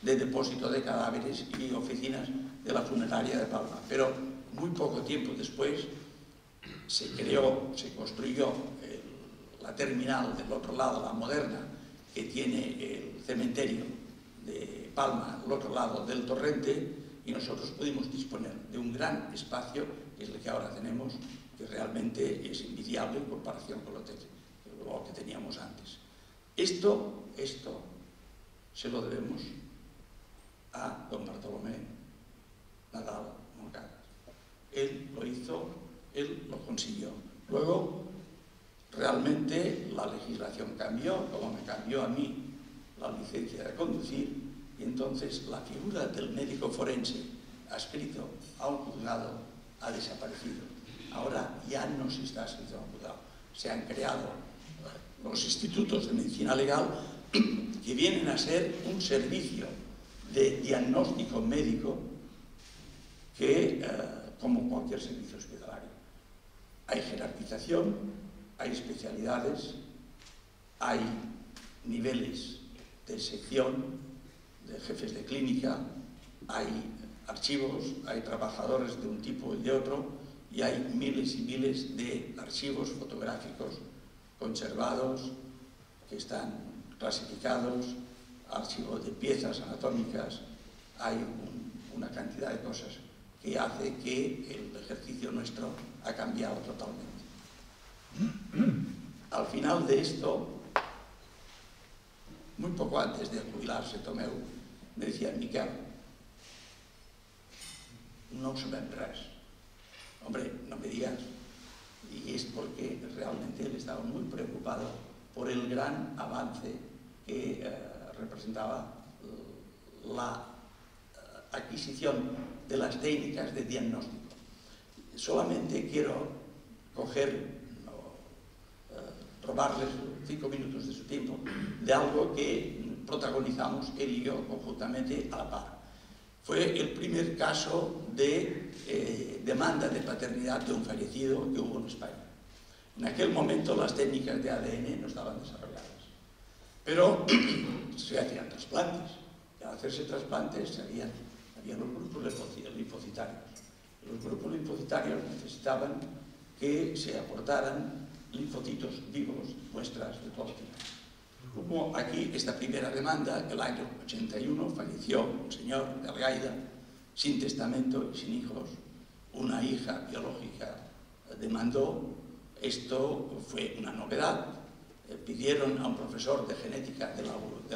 Speaker 3: de depósito de cadáveres y oficinas de la funeraria de Palma. Pero muy poco tiempo después se construyó la terminal del otro lado, la moderna, que tiene el cementerio de Palma al otro lado del torrente, y nosotros pudimos disponer de un gran espacio, que es el que ahora tenemos, que realmente es envidiable en comparación con lo que teníamos antes. Esto se lo debemos a don Bartolomé Nadal Moncada. Él lo hizo, él lo consiguió. Luego, realmente la legislación cambió, como me cambió a mí la licencia de conducir, y entonces la figura del médico forense adscrito a un juzgado ha desaparecido. Ahora ya no se está adscrito a un juzgado. Se han creado los institutos de medicina legal que vienen a ser un servicio de diagnóstico médico que, como cualquier servicio hospitalario, hay jerarquización, hay especialidades, hay niveles de sección, de jefes de clínica, hay archivos, hay trabajadores de un tipo y de otro, y hay miles y miles de archivos fotográficos conservados que están clasificados, archivos de piezas anatómicas, hay una cantidad de cosas que hace que el ejercicio nuestro ha cambiado totalmente. Al final de esto, muy poco antes de jubilarse Tomeu, me decía: Miquel, no sabem res. Hombre, no me digas. Y es porque realmente él estaba muy preocupado por el gran avance que representaba la adquisición de las técnicas de diagnóstico. Solamente quiero robarles 5 minutos de su tiempo de algo que protagonizamos él y yo conjuntamente a la par. Fue el primer caso de demanda de paternidad de un fallecido que hubo en España. En aquel momento las técnicas de ADN no estaban desarrolladas, pero se hacían trasplantes, y al hacerse trasplantes había los grupos linfocitarios. Los grupos linfocitarios necesitaban que se aportaran linfocitos vivos, muestras de todo tipo. Hubo aquí esta primera demanda, el año 81, falleció un señor de Algaida, sin testamento y sin hijos, una hija biológica demandó, esto fue una novedad, pidieron a un profesor de genética de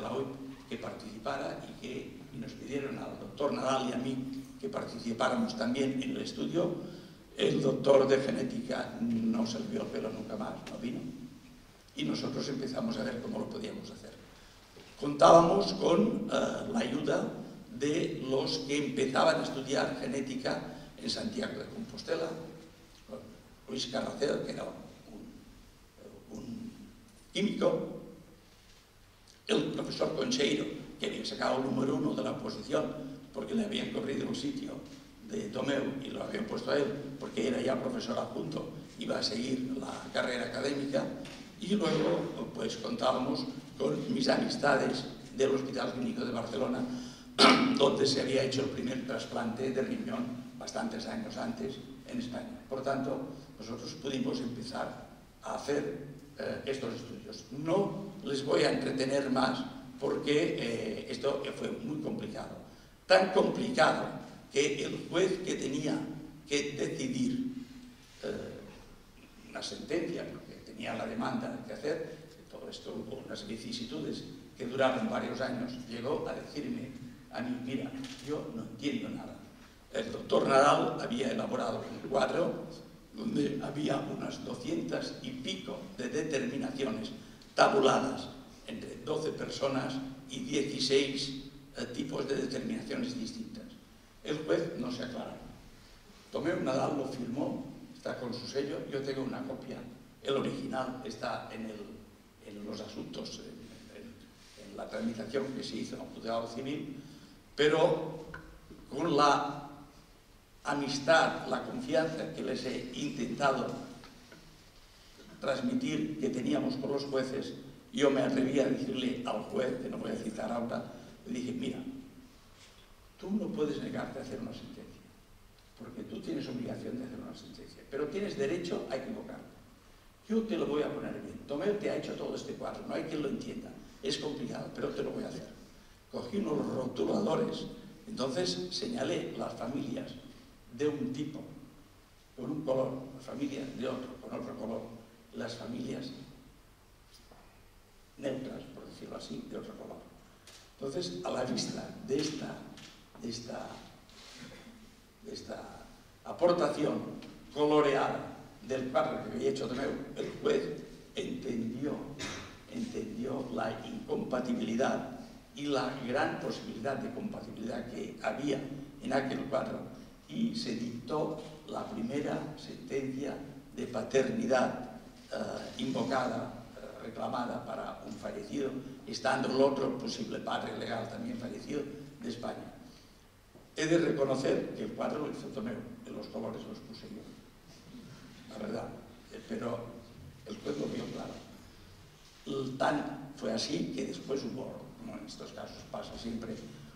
Speaker 3: la UIP que participara y nos pidieron al doctor Nadal y a mí que participáramos también en el estudio, El doctor de genética no se le vio el pelo nunca más, no vino. Y nosotros empezamos a ver cómo lo podíamos hacer. Contábamos con la ayuda de los que empezaban a estudiar genética en Santiago de Compostela, Luis Carracedo, que era un químico, el profesor Concheiro, que había sacado el número 1 de la oposición porque le habían corrido el sitio de Tomeu y lo habían puesto a él porque era ya profesor adjunto, iba a seguir la carrera académica, y luego pues contábamos con mis amistades del Hospital Clínico de Barcelona, donde se había hecho el primer trasplante de riñón bastantes años antes en España. Por tanto, nosotros pudimos empezar a hacer estos estudios. No les voy a entretener más porque esto fue muy complicado. Tan complicado que el juez que tenía que decidir una sentencia, porque tenía la demanda que hacer, todo esto hubo unas vicisitudes que duraron varios años, llegó a decirme a mí, mira, yo no entiendo nada. El doctor Nadal había elaborado un cuadro donde había unas 200 y pico de determinaciones tabuladas entre 12 personas y 16 tipos de determinaciones distintas. El juez no se aclaró. Tomeu Nadal lo firmó, está con su sello, yo tengo una copia. El original está en los asuntos, en la tramitación que se hizo en el juzgado civil, pero con la amistad, la confianza que les he intentado transmitir que teníamos con los jueces, yo me atreví a decirle al juez, que no voy a citar ahora, le dije, mira, tú no puedes negarte a hacer una sentencia, porque tú tienes obligación de hacer una sentencia, pero tienes derecho a equivocarte. Yo te lo voy a poner bien. Tomeu te ha hecho todo este cuadro, no hay quien lo entienda, es complicado, pero te lo voy a hacer. Cogí unos rotuladores, entonces señalé las familias de un tipo, con un color, las familias de otro, con otro color, las familias neutras, por decirlo así, de otro color. Entonces, a la vista de esta aportación coloreada del cuadro que había hecho Tomeu, el juez entendió la incompatibilidad y la gran posibilidad de compatibilidad que había en aquel cuadro, y se dictó la primera sentencia de paternidad invocada, reclamada para un fallecido, estando el otro posible padre legal también fallecido de España. He de reconocer que el cuadro lo hizo Tomeu, en los colores los puse yo, la verdad, pero el juez lo vio claro. Tan fue así que después hubo, como en estos casos pasa siempre,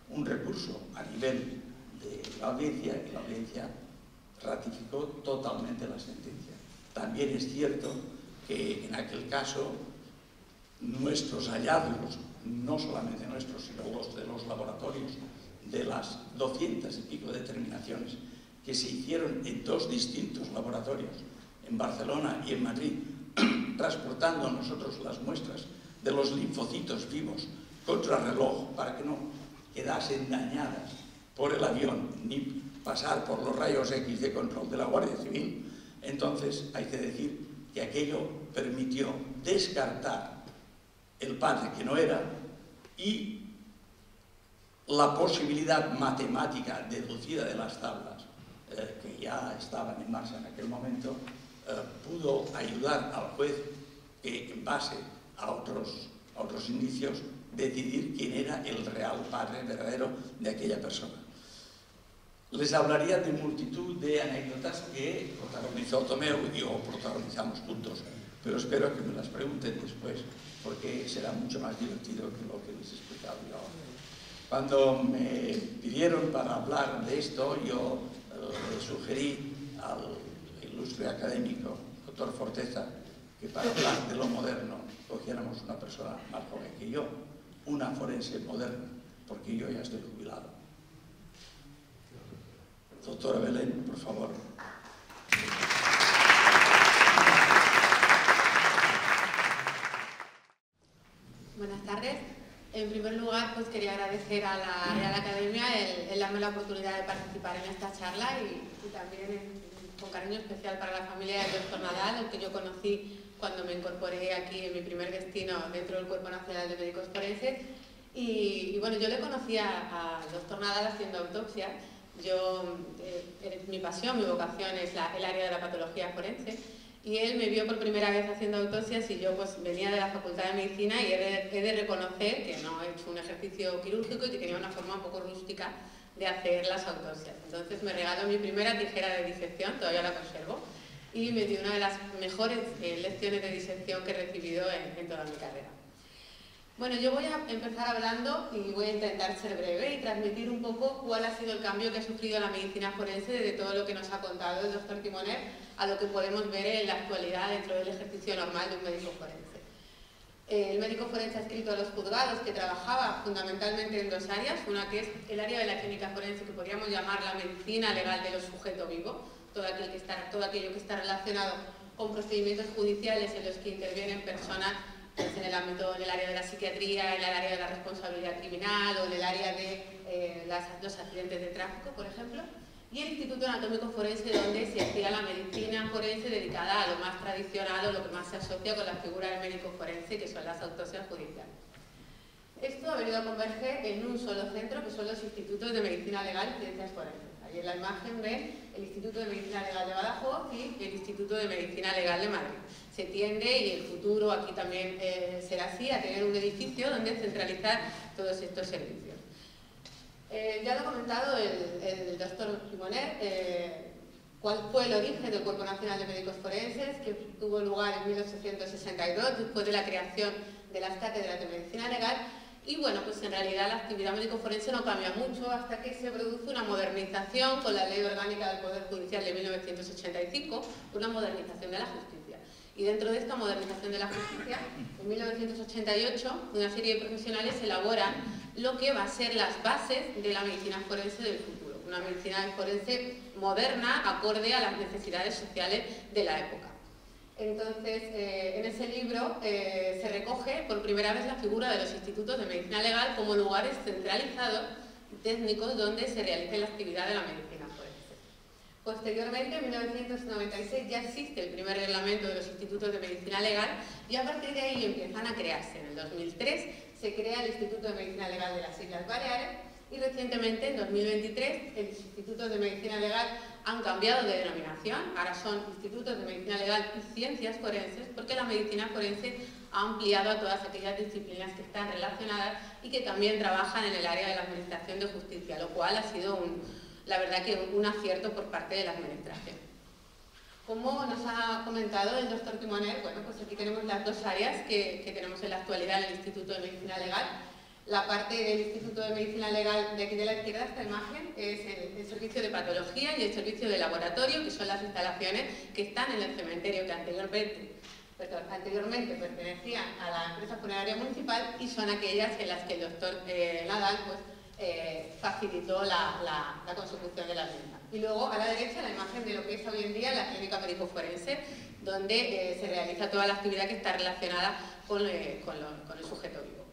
Speaker 3: un recurso a nivel de la audiencia, y la audiencia ratificó totalmente la sentencia. También es cierto que en aquel caso nuestros hallazgos, no solamente nuestros, sino los de los laboratorios, de las 200 y pico determinaciones que se hicieron en dos distintos laboratorios, en Barcelona y en Madrid, transportando nosotros las muestras de los linfocitos vivos contra reloj para que no quedasen dañadas por el avión ni pasar por los rayos X de control de la Guardia Civil. Entonces hay que decir que aquello permitió descartar el padre que no era, y la posibilidad matemática deducida de las tablas que ya estaban en marcha en aquel momento pudo ayudar al juez que, en base a otros indicios, decidir quién era el real padre verdadero de aquella persona. Les hablaría de multitud de anécdotas que protagonizó Tomeu y o protagonizamos juntos, pero espero que me las pregunten después, porque será mucho más divertido que lo que les he explicado yo ahora. Cuando me pidieron para hablar de esto, yo le sugerí al ilustre académico, doctor Forteza, que para hablar de lo moderno cogiéramos una persona más joven que yo, una forense moderna, porque yo ya estoy jubilado. Doctora Belén, por favor.
Speaker 4: Buenas tardes. En primer lugar, pues quería agradecer a la Real Academia el darme la oportunidad de participar en esta charla y también en con cariño especial para la familia del doctor Nadal, el que yo conocí cuando me incorporé aquí en mi primer destino dentro del Cuerpo Nacional de Médicos Forenses. Y bueno, yo le conocía al doctor Nadal haciendo autopsias. Mi pasión, mi vocación es el área de la patología forense, y él me vio por primera vez haciendo autopsias y yo pues venía de la Facultad de Medicina y he de reconocer que no he hecho un ejercicio quirúrgico y que tenía una forma un poco rústica de hacer las autopsias. Entonces me regaló mi primera tijera de disección, todavía la conservo, y me dio una de las mejores lecciones de disección que he recibido en toda mi carrera. Bueno, yo voy a empezar hablando y voy a intentar ser breve y transmitir un poco cuál ha sido el cambio que ha sufrido la medicina forense desde todo lo que nos ha contado el doctor Timoner a lo que podemos ver en la actualidad dentro del ejercicio normal de un médico forense. El médico forense adscrito a los juzgados, que trabajaba fundamentalmente en dos áreas, una que es el área de la clínica forense, que podríamos llamar la medicina legal de los sujetos vivos, todo aquello que está relacionado con procedimientos judiciales en los que intervienen personas pues en el área de la psiquiatría, en el área de la responsabilidad criminal o en el área de los accidentes de tráfico, por ejemplo, y el Instituto Anatómico Forense, donde se hacía la medicina forense dedicada a lo más tradicional o lo que más se asocia con la figura del médico forense, que son las autopsias judiciales. Esto ha venido a converger en un solo centro, que son los Institutos de Medicina Legal y Ciencias Forenses. Ahí en la imagen ven el Instituto de Medicina Legal de Badajoz y el Instituto de Medicina Legal de Madrid. Se tiende, y el futuro aquí también será así, a tener un edificio donde centralizar todos estos servicios. Ya lo ha comentado el doctor Timoner, cuál fue el origen del Cuerpo Nacional de Médicos Forenses, que tuvo lugar en 1862, después de la creación de las cátedras de Medicina Legal. Y bueno, pues en realidad la actividad médico-forense no cambia mucho hasta que se produce una modernización con la Ley Orgánica del Poder Judicial de 1985, una modernización de la justicia. Y dentro de esta modernización de la justicia, en 1988, una serie de profesionales elaboran lo que va a ser las bases de la medicina forense del futuro. Una medicina forense moderna, acorde a las necesidades sociales de la época. Entonces, en ese libro se recoge por primera vez la figura de los institutos de medicina legal como lugares centralizados y técnicos donde se realice la actividad de la medicina forense. Posteriormente, en 1996, ya existe el primer reglamento de los institutos de medicina legal y a partir de ahí empiezan a crearse. En el 2003 se crea el Instituto de Medicina Legal de las Islas Baleares y recientemente, en 2023, el Instituto de Medicina Legal han cambiado de denominación, ahora son Institutos de Medicina Legal y Ciencias Forenses, porque la medicina forense ha ampliado a todas aquellas disciplinas que están relacionadas y que también trabajan en el área de la Administración de Justicia, lo cual ha sido, la verdad, que un acierto por parte de la Administración. Como nos ha comentado el doctor Timoner, bueno, pues aquí tenemos las dos áreas que tenemos en la actualidad en el Instituto de Medicina Legal. La parte del Instituto de Medicina Legal de aquí de la izquierda, esta imagen, es el servicio de patología y el servicio de laboratorio, que son las instalaciones que están en el cementerio que anteriormente pertenecían a la empresa funeraria municipal y son aquellas en las que el doctor Nadal pues, facilitó la consecución de la misma. Y luego a la derecha la imagen de lo que es hoy en día la clínica médico-forense, donde se realiza toda la actividad que está relacionada con el sujeto vivo.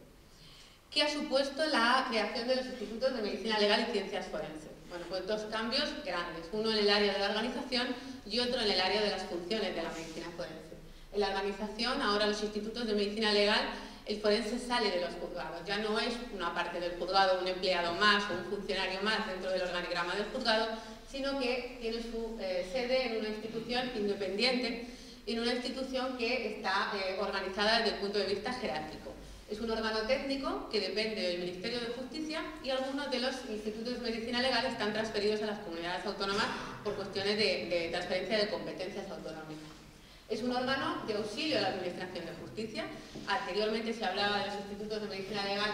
Speaker 4: ¿Qué ha supuesto la creación de los institutos de medicina legal y ciencias forenses? Bueno, pues dos cambios grandes, uno en el área de la organización y otro en el área de las funciones de la medicina forense. En la organización, ahora los institutos de medicina legal, el forense sale de los juzgados, ya no es una parte del juzgado, un empleado más o un funcionario más dentro del organigrama del juzgado, sino que tiene su sede en una institución independiente, en una institución que está organizada desde el punto de vista jerárquico. Es un órgano técnico que depende del Ministerio de Justicia y algunos de los institutos de medicina legal están transferidos a las comunidades autónomas por cuestiones de transferencia de competencias autonómicas. Es un órgano de auxilio a la Administración de Justicia. Anteriormente se hablaba de los institutos de medicina legal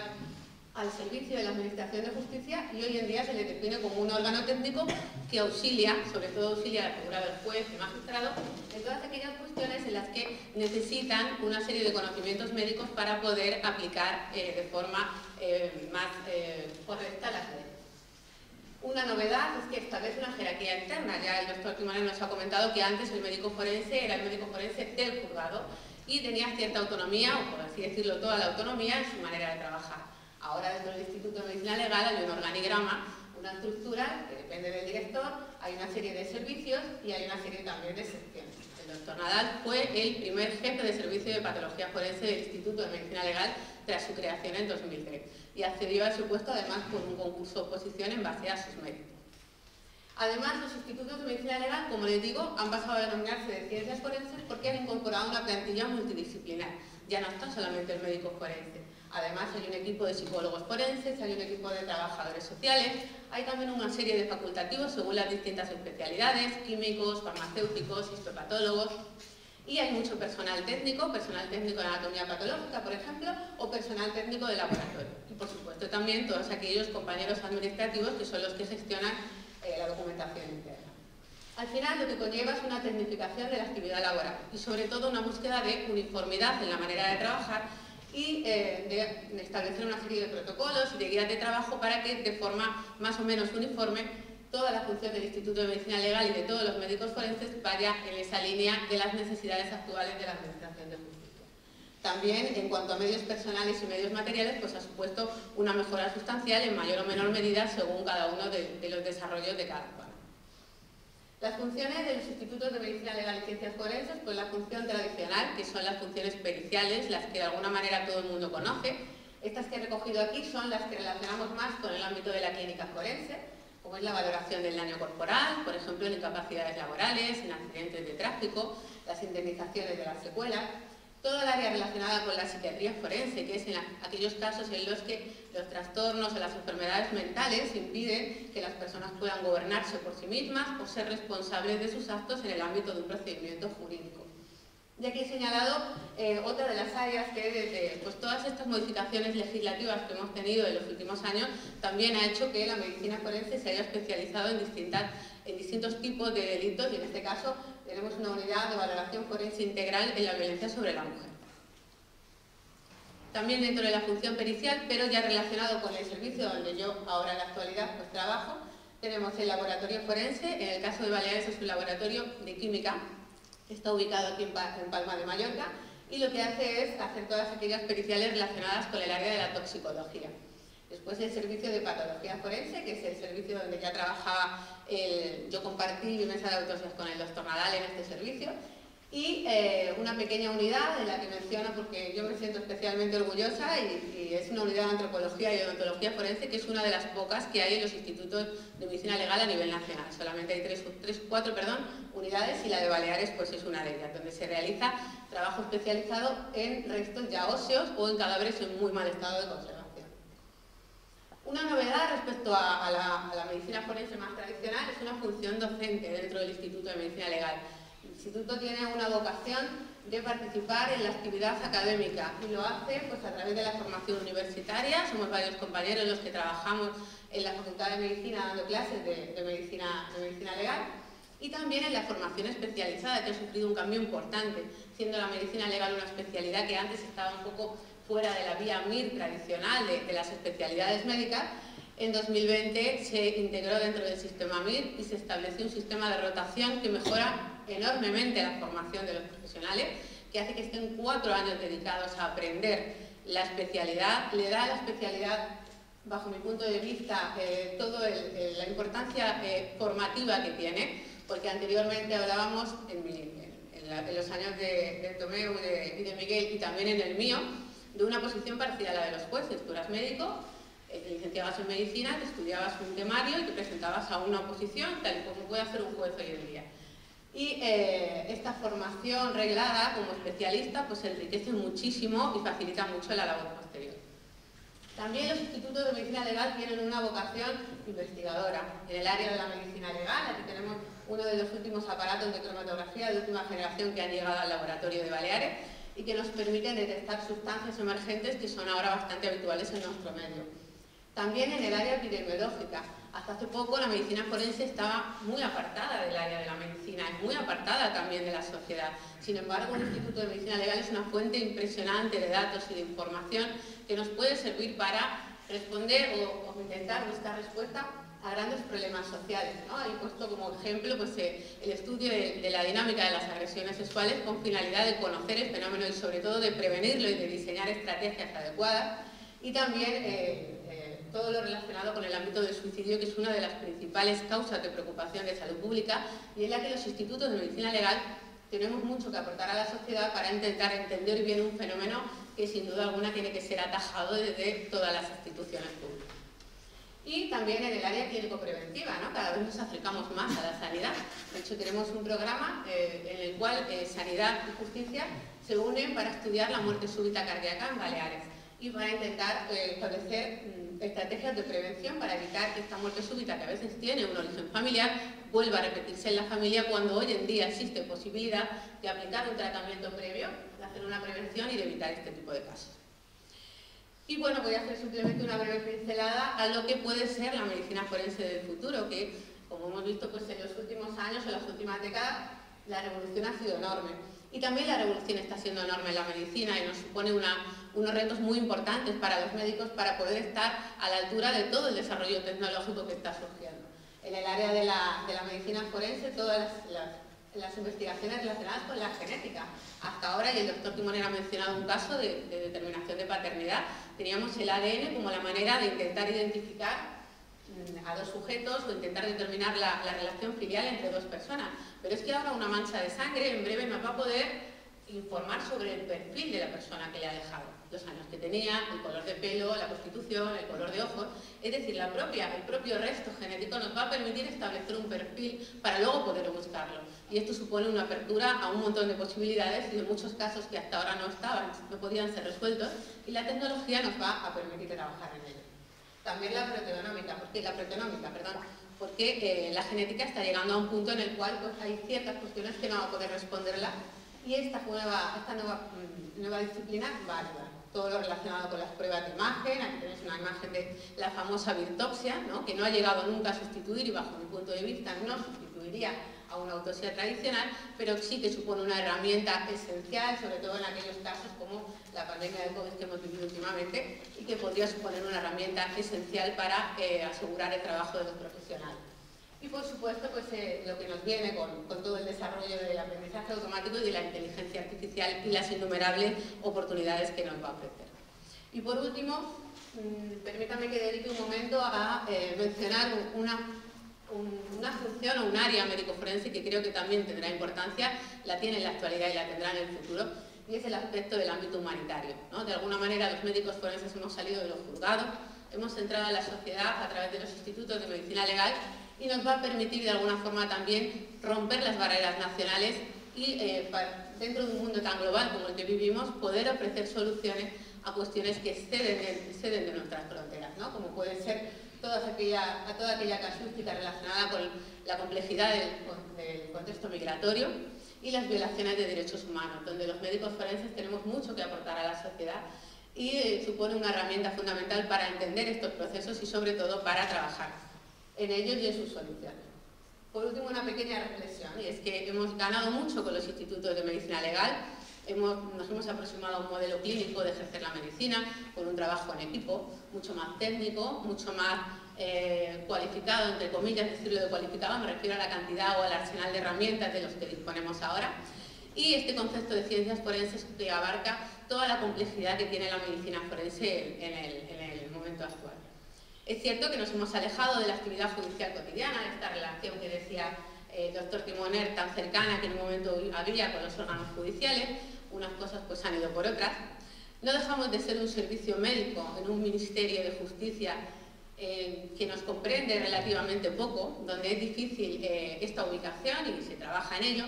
Speaker 4: al servicio de la Administración de Justicia y hoy en día se le define como un órgano técnico que auxilia, sobre todo auxilia a la figura del juez y magistrado, en todas aquellas cuestiones en las que necesitan una serie de conocimientos médicos para poder aplicar de forma más correcta las leyes. Una novedad es que establece una jerarquía interna. Ya el doctor Timoner nos ha comentado que antes el médico forense era el médico forense del juzgado y tenía cierta autonomía, o por así decirlo, toda la autonomía en su manera de trabajar. Ahora dentro del Instituto de Medicina Legal hay un organigrama, una estructura que depende del director, hay una serie de servicios y hay una serie también de secciones. El doctor Nadal fue el primer jefe de servicio de patología forense del Instituto de Medicina Legal tras su creación en 2003 y accedió a su puesto además por un concurso de oposición en base a sus méritos. Además, los institutos de medicina legal, como les digo, han pasado a denominarse de ciencias forenses porque han incorporado una plantilla multidisciplinar. Ya no está solamente el médico forense. Además, hay un equipo de psicólogos forenses, hay un equipo de trabajadores sociales, hay también una serie de facultativos según las distintas especialidades, químicos, farmacéuticos, histopatólogos, y hay mucho personal técnico de anatomía patológica, por ejemplo, o personal técnico de laboratorio. Y, por supuesto, también todos aquellos compañeros administrativos que son los que gestionan la documentación interna. Al final, lo que conlleva es una tecnificación de la actividad laboral y, sobre todo, una búsqueda de uniformidad en la manera de trabajar y de establecer una serie de protocolos y de guías de trabajo para que, de forma más o menos uniforme, toda la función del Instituto de Medicina Legal y de todos los médicos forenses vaya en esa línea de las necesidades actuales de la Administración de Justicia. También, en cuanto a medios personales y medios materiales, pues ha supuesto una mejora sustancial en mayor o menor medida según cada uno de los desarrollos de cada zona. Las funciones de los institutos de medicina legal y ciencias forenses, pues la función tradicional, que son las funciones periciales, las que de alguna manera todo el mundo conoce. Estas que he recogido aquí son las que relacionamos más con el ámbito de la clínica forense, como es la valoración del daño corporal, por ejemplo, en incapacidades laborales, en accidentes de tráfico, las indemnizaciones de las secuelas. Todo el área relacionada con la psiquiatría forense, que es en aquellos casos en los que los trastornos o las enfermedades mentales impiden que las personas puedan gobernarse por sí mismas o ser responsables de sus actos en el ámbito de un procedimiento jurídico. Y aquí he señalado otra de las áreas que desde pues, todas estas modificaciones legislativas que hemos tenido en los últimos años también ha hecho que la medicina forense se haya especializado en distintos tipos de delitos y en este caso tenemos una unidad de valoración forense integral en la violencia sobre la mujer. También dentro de la función pericial, pero ya relacionado con el servicio donde yo ahora en la actualidad pues trabajo, tenemos el laboratorio forense. En el caso de Baleares es un laboratorio de química, está ubicado aquí en Palma de Mallorca y lo que hace es hacer todas aquellas periciales relacionadas con el área de la toxicología. Después el servicio de patología forense, que es el servicio donde ya trabajaba, yo compartí mesa de autopsias con el doctor Nadal en este servicio, y una pequeña unidad de la que menciono porque yo me siento especialmente orgullosa y es una unidad de antropología y odontología forense que es una de las pocas que hay en los institutos de medicina legal a nivel nacional. Solamente hay cuatro unidades y la de Baleares pues es una de ellas, donde se realiza trabajo especializado en restos ya óseos o en cadáveres en muy mal estado de conservación. Una novedad respecto a la medicina forense más tradicional es una función docente dentro del Instituto de Medicina Legal. El Instituto tiene una vocación de participar en la actividad académica y lo hace pues, a través de la formación universitaria. Somos varios compañeros los que trabajamos en la Facultad de Medicina dando clases de medicina legal y también en la formación especializada, que ha sufrido un cambio importante, siendo la medicina legal una especialidad que antes estaba un poco fuera de la vía MIR tradicional de las especialidades médicas. En 2020 se integró dentro del sistema MIR y se estableció un sistema de rotación que mejora enormemente la formación de los profesionales, que hace que estén 4 años dedicados a aprender la especialidad, le da a la especialidad, bajo mi punto de vista, toda la importancia formativa que tiene, porque anteriormente hablábamos, en los años de Tomeu y de Miguel y también en el mío, de una posición parecida a la de los jueces. Tú eras médico, te licenciabas en medicina, te estudiabas un temario y te presentabas a una oposición, tal y como puede hacer un juez hoy en día. Y esta formación reglada como especialista pues enriquece muchísimo y facilita mucho la labor posterior. También los institutos de medicina legal tienen una vocación investigadora. En el área de la medicina legal, aquí tenemos uno de los últimos aparatos de cromatografía de última generación que han llegado al laboratorio de Baleares y que nos permiten detectar sustancias emergentes que son ahora bastante habituales en nuestro medio. También en el área epidemiológica. Hasta hace poco la medicina forense estaba muy apartada del área de la medicina, es muy apartada también de la sociedad. Sin embargo, el Instituto de Medicina Legal es una fuente impresionante de datos y de información que nos puede servir para responder o intentar buscar respuesta a grandes problemas sociales, ¿no? He puesto como ejemplo pues, el estudio de la dinámica de las agresiones sexuales con finalidad de conocer el fenómeno y sobre todo de prevenirlo y de diseñar estrategias adecuadas y también todo lo relacionado con el ámbito del suicidio, que es una de las principales causas de preocupación de salud pública y en la que los institutos de medicina legal tenemos mucho que aportar a la sociedad para intentar entender bien un fenómeno que sin duda alguna tiene que ser atajado desde todas las instituciones públicas. Y también en el área clínico-preventiva, ¿no? Cada vez nos acercamos más a la sanidad. De hecho, tenemos un programa en el cual Sanidad y Justicia se unen para estudiar la muerte súbita cardíaca en Baleares y para intentar establecer estrategias de prevención para evitar que esta muerte súbita, que a veces tiene un origen familiar, vuelva a repetirse en la familia cuando hoy en día existe posibilidad de aplicar un tratamiento previo, de hacer una prevención y de evitar este tipo de casos. Y bueno, voy a hacer simplemente una breve pincelada a lo que puede ser la medicina forense del futuro, que como hemos visto pues, en los últimos años o en las últimas décadas, la revolución ha sido enorme. Y también la revolución está siendo enorme en la medicina y nos supone unos retos muy importantes para los médicos para poder estar a la altura de todo el desarrollo tecnológico que está surgiendo. En el área de la medicina forense, todas las investigaciones relacionadas con la genética. Hasta ahora, y el doctor Timoner ha mencionado un caso de determinación de paternidad, teníamos el ADN como la manera de intentar identificar a dos sujetos o intentar determinar la relación filial entre dos personas. Pero es que ahora una mancha de sangre en breve nos va a poder informar sobre el perfil de la persona que le ha dejado, los años que tenía, el color de pelo, la constitución, el color de ojos. Es decir, el propio resto genético nos va a permitir establecer un perfil para luego poder buscarlo. Y esto supone una apertura a un montón de posibilidades y de muchos casos que hasta ahora no podían ser resueltos, y la tecnología nos va a permitir trabajar en ello. También la proteonómica, porque la genética está llegando a un punto en el cual pues, hay ciertas cuestiones que no va a poder responderla, y esta nueva disciplina va a ayudar. Todo lo relacionado con las pruebas de imagen, aquí tenéis una imagen de la famosa biopsia, ¿no? Que no ha llegado nunca a sustituir, y bajo mi punto de vista no sustituiría a una autopsia tradicional, pero sí que supone una herramienta esencial, sobre todo en aquellos casos como la pandemia de COVID que hemos vivido últimamente, y que podría suponer una herramienta esencial para asegurar el trabajo de los profesionales. Y por supuesto, pues lo que nos viene con todo el desarrollo del aprendizaje automático y de la inteligencia artificial y las innumerables oportunidades que nos va a ofrecer. Y por último, permítanme que dedique un momento a mencionar una función o un área médico-forense que creo que también tendrá importancia, la tiene en la actualidad y la tendrá en el futuro, y es el aspecto del ámbito humanitario, ¿no? De alguna manera los médicos forenses hemos salido de los juzgados, hemos entrado a la sociedad a través de los institutos de medicina legal, y nos va a permitir de alguna forma también romper las barreras nacionales y dentro de un mundo tan global como el que vivimos, poder ofrecer soluciones a cuestiones que exceden de nuestras fronteras, ¿no? Como puede ser toda aquella casuística relacionada con la complejidad del contexto migratorio y las violaciones de derechos humanos, donde los médicos forenses tenemos mucho que aportar a la sociedad y supone una herramienta fundamental para entender estos procesos y sobre todo para trabajar en ellos y en sus soluciones. Por último, una pequeña reflexión, y es que hemos ganado mucho con los institutos de medicina legal, nos hemos aproximado a un modelo clínico de ejercer la medicina, con un trabajo en equipo, mucho más técnico, mucho más cualificado, entre comillas, decirlo de cualificado, me refiero a la cantidad o al arsenal de herramientas de los que disponemos ahora, y este concepto de ciencias forenses que abarca toda la complejidad que tiene la medicina forense en el momento actual. Es cierto que nos hemos alejado de la actividad judicial cotidiana, de esta relación que decía el doctor Timoner tan cercana que en un momento había con los órganos judiciales, unas cosas pues han ido por otras. No dejamos de ser un servicio médico en un ministerio de justicia que nos comprende relativamente poco, donde es difícil esta ubicación y se trabaja en ello,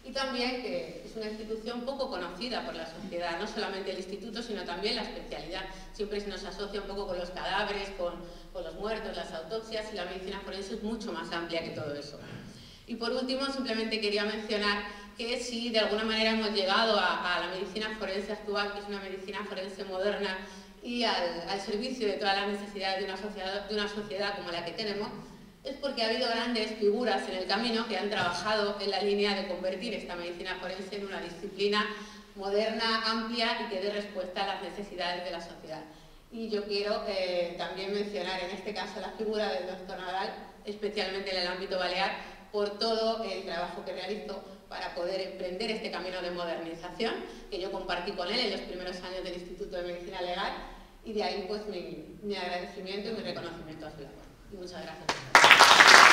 Speaker 4: y también que es una institución poco conocida por la sociedad, no solamente el instituto, sino también la especialidad. Siempre se nos asocia un poco con los cadáveres, con los muertos, las autopsias, y la medicina forense es mucho más amplia que todo eso. Y por último, simplemente quería mencionar que si de alguna manera hemos llegado a la medicina forense actual, que es una medicina forense moderna y al servicio de todas las necesidades de una sociedad como la que tenemos, es porque ha habido grandes figuras en el camino que han trabajado en la línea de convertir esta medicina forense en una disciplina moderna, amplia y que dé respuesta a las necesidades de la sociedad. Y yo quiero también mencionar en este caso la figura del doctor Nadal, especialmente en el ámbito balear, por todo el trabajo que realizó para poder emprender este camino de modernización, que yo compartí con él en los primeros años del Instituto de Medicina Legal, Y de ahí pues mi agradecimiento y mi reconocimiento a su labor. Y muchas gracias.